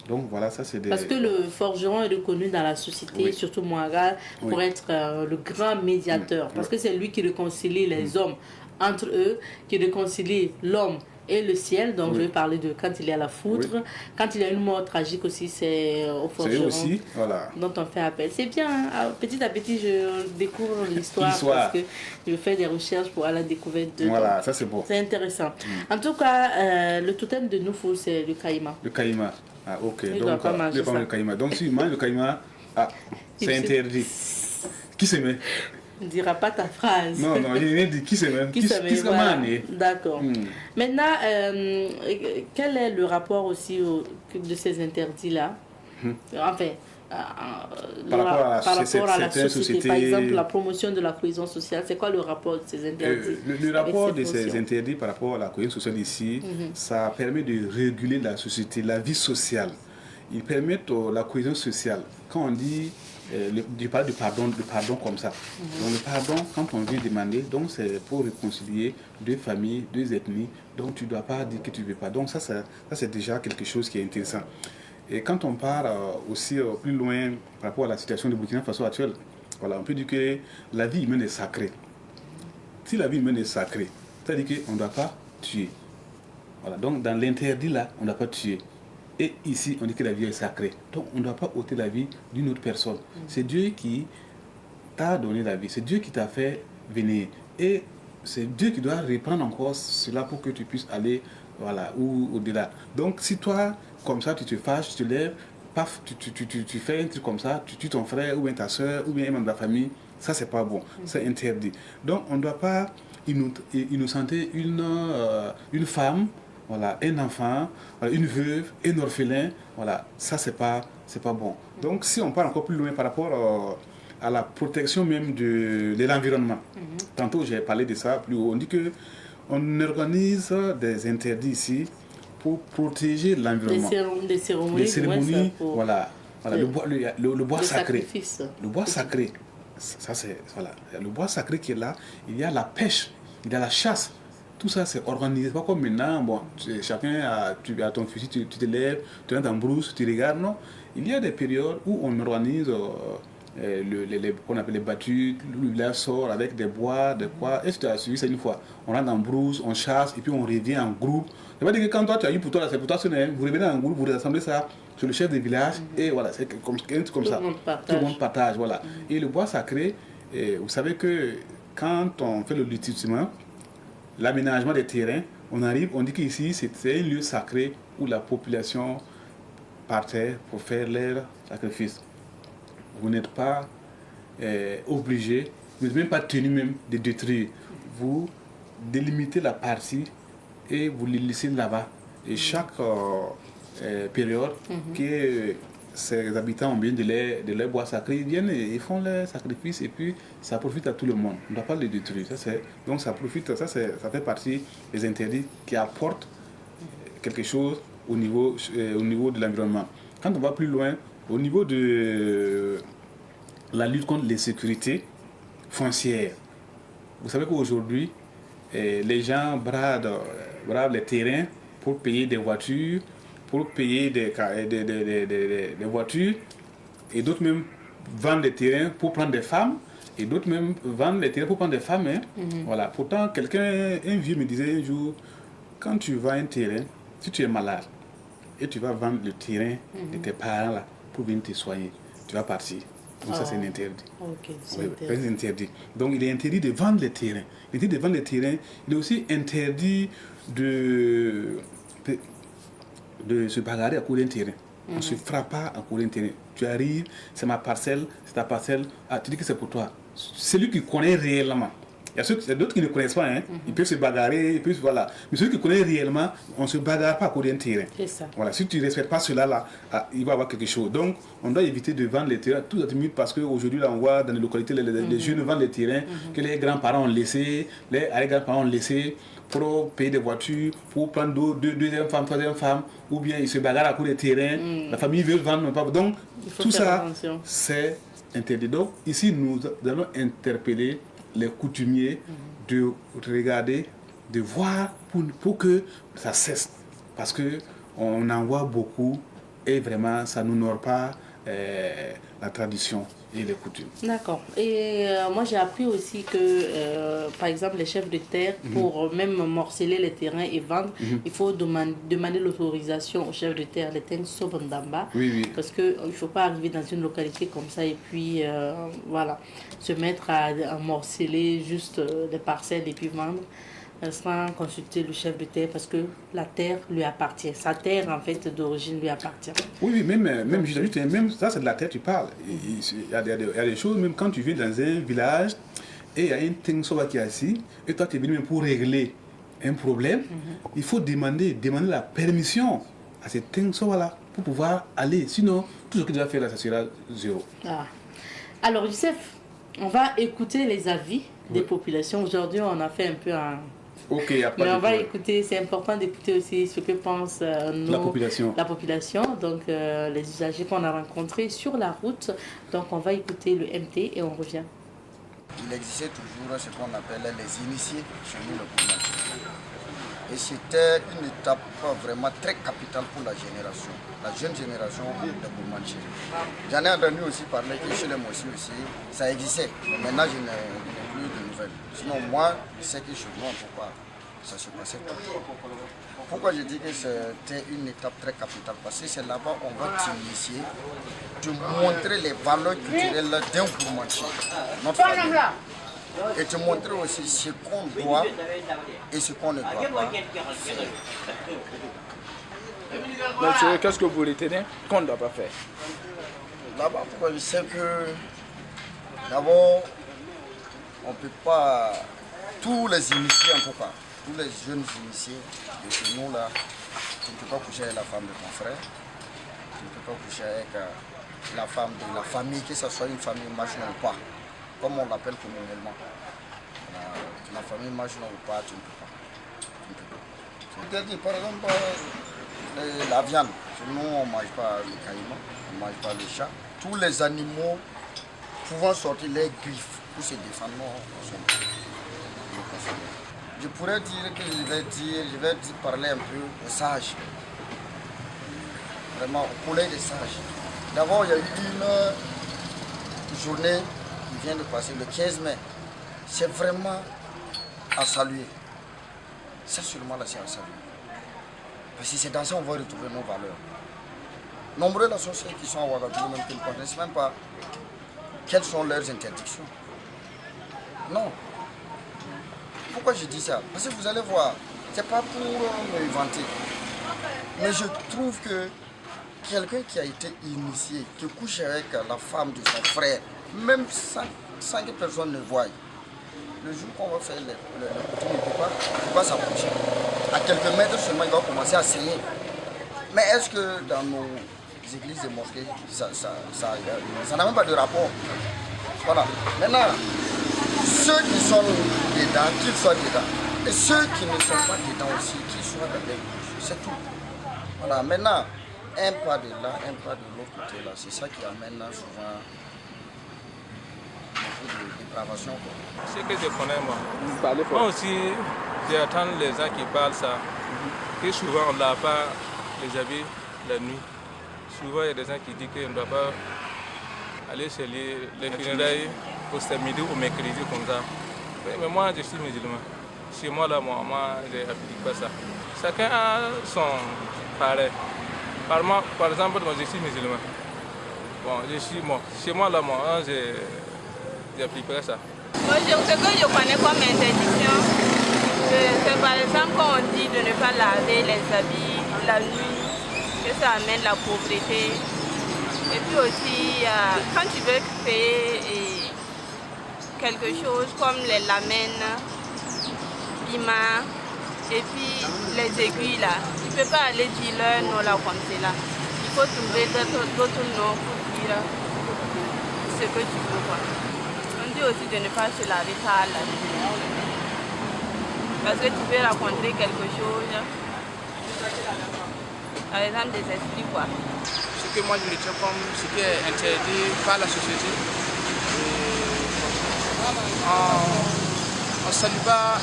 Donc voilà, ça c'est des... Parce que le forgeron est reconnu dans la société, surtout Moagal, pour être le grand médiateur. Parce que c'est lui qui réconcilie les hommes entre eux, qui réconcilie l'homme et le ciel. Donc je vais parler de quand il y a la foudre. Quand il y a une mort tragique aussi, c'est au forgeron aussi, voilà, dont on fait appel. C'est bien, hein? Petit à petit je découvre l'histoire parce que je fais des recherches pour aller à la découverte de... Voilà, donc, ça c'est bon. C'est intéressant. En tout cas, le totem de Noufoul, c'est le caïma. Le caïma. Ah ok, il doit pas manger ça. Le caïma. Donc si il mange le caïma, c'est interdit. Qui se met? Ne dira pas ta phrase. Non, je viens de dire qui se met. Qui se voilà. D'accord. Maintenant, quel est le rapport aussi de ces interdits-là? Enfin, par rapport à la société. Par exemple, la promotion de la cohésion sociale, c'est quoi le rapport de ces interdits? Le rapport de ces interdits par rapport à la cohésion sociale ici, ça permet de réguler la société, la vie sociale. Ils permettent la cohésion sociale. Quand on dit, je parle de pardon comme ça. Donc le pardon, quand on vient demander, donc c'est pour réconcilier deux familles, deux ethnies. Donc tu ne dois pas dire que tu ne veux pas. Donc ça c'est déjà quelque chose qui est intéressant. Et quand on part aussi plus loin par rapport à la situation de Burkina Faso actuelle, voilà, on peut dire que la vie humaine est sacrée. Si la vie humaine est sacrée, c'est-à-dire qu'on ne doit pas tuer. Voilà, donc dans l'interdit là, on ne doit pas tuer. Et ici, on dit que la vie est sacrée. Donc on ne doit pas ôter la vie d'une autre personne. C'est Dieu qui t'a donné la vie. C'est Dieu qui t'a fait venir. Et c'est Dieu qui doit reprendre encore cela pour que tu puisses aller, voilà, ou au-delà. Donc si toi, comme ça, tu te fâches, tu te lèves, paf, tu fais un truc comme ça, tu tues ton frère, ou bien ta soeur, ou bien un membre de la famille, ça c'est pas bon, c'est interdit. Donc on ne doit pas innocenter une femme, voilà, un enfant, voilà, une veuve, un orphelin, voilà, ça c'est pas bon. Donc si on part encore plus loin par rapport à la protection même de l'environnement, tantôt j'ai parlé de ça plus haut, on dit que on organise des interdits ici pour protéger l'environnement. Des cérémonies, voilà, le bois sacré. Sacrifice. Le bois sacré, ça c'est, voilà, le bois sacré qui est là, il y a la pêche, il y a la chasse. Tout ça c'est organisé, pas comme maintenant, bon, chacun tu as ton fusil, tu te lèves, tu rentres en brousse, tu regardes, non. Il y a des périodes où on organise qu'on appelle les battues, le village sort avec des bois, des quoi. Est-ce que tu as suivi ça une fois? On rentre en brousse, on chasse et puis on revient en groupe. Ça veut dire que quand toi tu as eu pour toi, c'est pour toi, vous revenez en groupe, vous rassemblez ça sur le chef de village et voilà, c'est comme ça. Tout le monde partage, voilà. Et le bois sacré, vous savez que quand on fait le lotissement, l'aménagement des terrains, on arrive, on dit qu'ici c'est un lieu sacré où la population partait pour faire leur sacrifice. Vous n'êtes pas obligé, vous n'êtes même pas tenu même de détruire. Vous délimitez la partie et vous les laissez là-bas. Et chaque période que ces habitants ont bien de leur bois sacré, ils viennent et ils font leur sacrifice et puis ça profite à tout le monde. On ne doit pas les détruire. Donc ça profite, ça fait partie des interdits qui apportent quelque chose au niveau de l'environnement. Quand on va plus loin, au niveau de la lutte contre l'insécurité foncière, vous savez qu'aujourd'hui, les gens bradent les terrains pour payer des voitures, pour payer des voitures, et d'autres même vendent des terrains pour prendre des femmes, et d'autres même vendent des terrains pour prendre des femmes. Hein. Voilà. Pourtant, un vieux me disait un jour, quand tu vends un terrain, si tu es malade, et tu vas vendre le terrain de tes parents là pour venir te soigner. Tu vas partir. Donc ça, c'est un interdit. Ok, c'est Oui, interdit. c'est interdit. Donc il est interdit de vendre les terrains. Il est interdit de vendre les terrains. Il est aussi interdit de se bagarrer à court d'un terrain. On ne se frappe pas à court d'un terrain. Tu arrives, c'est ma parcelle, c'est ta parcelle. Ah, tu dis que c'est pour toi. Celui qui connaît réellement. Il y a d'autres qui ne connaissent pas. Hein. Ils peuvent se bagarrer, voilà. Mais celui qui connaît réellement, on ne se bagarre pas à court d'un terrain. C'est ça. Voilà, si tu ne respectes pas cela là, il va y avoir quelque chose. Donc, on doit éviter de vendre les terrains tout à minute parce qu'aujourd'hui, là, on voit dans les localités, les jeunes vendent les terrains que les grands-parents ont laissés, les grands-parents ont laissés pour payer des voitures, pour prendre deuxième femme, troisième femme, ou bien ils se bagarrent à court des terrains, la famille veut vendre, mais pas. Donc, tout ça, c'est interdit. Donc, ici, nous allons interpeller les coutumiers de regarder, de voir pour que ça cesse. Parce qu'on en voit beaucoup et vraiment ça n'honore pas la tradition et les coutumes. D'accord. Et moi j'ai appris aussi que par exemple les chefs de terre, pour même morceler les terrains et vendre, il faut demander l'autorisation aux chefs de terre, les terres Sobandamba. Oui. Parce qu'il ne faut pas arriver dans une localité comme ça et puis voilà, se mettre à morceler juste des parcelles et puis vendre sans consulter le chef de terre parce que la terre lui appartient. Sa terre en fait d'origine lui appartient. Oui, même ça c'est de la terre tu parles. Il y a des choses, même quand tu viens dans un village et il y a un Tengsoba qui est assis et toi tu es venu même pour régler un problème, il faut demander la permission à ce Tengsoba là pour pouvoir aller. Sinon, tout ce que tu vas faire là, ça sera zéro. Ah. Alors Youssef, on va écouter les avis des populations. Aujourd'hui, on a fait un peu un... Ok, il n'y a pas Mais de on va problème. écouter, c'est important d'écouter aussi ce que pense La population. donc les usagers qu'on a rencontrés sur la route. Donc on va écouter le MT et on revient. Il existait toujours ce qu'on appelait les initiés chez nous, le Bourmanché. Et c'était une étape vraiment très capitale pour la jeune génération de Bourmanché. J'en ai entendu aussi parler que chez les Mossi aussi, ça existait. Mais maintenant, je n'ai plus de nouvelles. Sinon, moi, je sais que chez moi, pourquoi ça se passait comme ça. Pourquoi je dis que c'était une étape très capitale? Parce que c'est là-bas qu'on va t'initier, te montrer les valeurs culturelles d'un Bourmanché, notre famille. Et te montrer aussi ce qu'on doit et ce qu'on ne doit pas faire. Donc, qu'est-ce que vous retenez qu'on ne doit pas faire? D'abord, pourquoi je sais que d'abord, on ne peut pas, tous les initiés en tout cas, tous les jeunes initiés de chez nous là, tu ne peux pas coucher avec la femme de ton frère, tu ne peux pas coucher avec la femme de la famille, que ce soit une famille machine ou pas, comme on l'appelle communément. La famille machine ou pas, tu ne peux pas. C'est-à-dire, par exemple, la viande, chez nous on ne mange pas le caïman, on ne mange pas le chat. Tous les animaux pouvant sortir les griffes pour se défendre, je pourrais dire que je vais parler un peu aux sages. Vraiment, au collège des sages. D'abord, il y a eu une journée qui vient de passer, le 15 mai. C'est vraiment à saluer. C'est seulement là, c'est à saluer. Parce que c'est dans ça qu'on va retrouver nos valeurs. Nombreux d'associés qui sont à Ouagadougou, même qui ne connaissent même pas quelles sont leurs interdictions. Non. Pourquoi je dis ça? Parce que vous allez voir, c'est pas pour me vanter. Mais je trouve que quelqu'un qui a été initié, qui couche avec la femme de son frère, même sans que personne ne voie, le jour qu'on va faire le coutume, il ne peut pas s'approcher. À quelques mètres seulement, il va commencer à saigner. Mais est-ce que dans nos églises et mosquées, ça n'a même pas de rapport? Voilà. Maintenant, ceux qui sont dedans, qu'ils soient dedans. Et ceux qui ne sont pas dedans aussi, qu'ils soient dans les bouches. C'est tout. Voilà. Maintenant, un pas de là, un pas de l'autre côté là, c'est ça qui amène là, souvent beaucoup de dépravation. Ce que je connais moi aussi, j'attends les gens qui parlent ça. Et souvent on ne l'a pas les habits la nuit. Souvent il y a des gens qui disent qu'on ne doit pas aller chez les funérailles pour ce midi ou mercredi comme ça. Mais moi je suis musulman. Chez moi là, moi je n'applique pas ça. Chacun a son pareil. Par exemple, moi, je suis musulman. Bon, chez moi, là, moi, j'ai appliqué ça. Moi, ce que je connais comme interdiction, c'est par exemple quand on dit de ne pas laver les habits la nuit, que ça amène la pauvreté. Et puis aussi, quand tu veux créer quelque chose comme les lamelles, piment, et puis les aiguilles là, tu ne peux pas aller dire leur nom là comme c'est là. Il faut trouver d'autres noms pour dire ce que tu veux, quoi. On dit aussi de ne pas se laver tard la nuit. Parce que tu peux rencontrer quelque chose, par exemple des esprits, quoi. Ce que moi je retiens comme ce qui est interdit par la société. On ne salue pas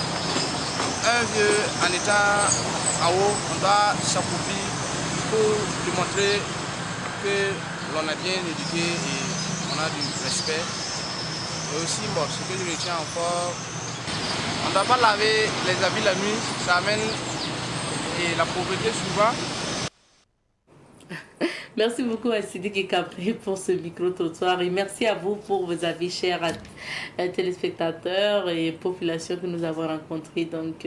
un vieux en état en haut, on doit s'accouplir pour lui montrer que l'on a bien éduqué et on a du respect. Et aussi, bon, ce que je retiens encore, on ne doit pas laver les habits la nuit, ça amène la pauvreté souvent. Merci beaucoup à Sidiki Capri pour ce micro-trottoir et merci à vous pour vos avis, chers téléspectateurs et populations que nous avons rencontrées donc,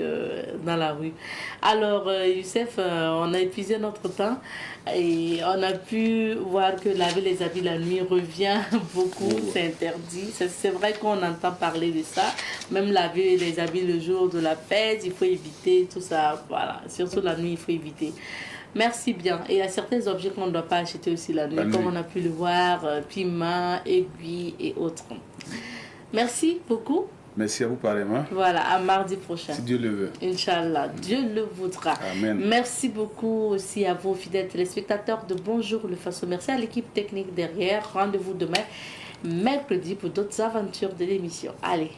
dans la rue. Alors, Youssef, on a épuisé notre temps et on a pu voir que laver les habits la nuit revient beaucoup, c'est interdit. C'est vrai qu'on entend parler de ça, même laver les habits le jour de la fête, il faut éviter tout ça, voilà, surtout la nuit, il faut éviter. Merci bien. Et il y a certains objets qu'on ne doit pas acheter aussi la nuit, comme on a pu le voir, piment, aiguilles et autres. Merci beaucoup. Merci à vous pareillement. Voilà, à mardi prochain. Si Dieu le veut. Inch'Allah, Dieu le voudra. Amen. Merci beaucoup aussi à vos fidèles téléspectateurs de Bonjour le Faso. Merci à l'équipe technique derrière. Rendez-vous demain, mercredi, pour d'autres aventures de l'émission. Allez.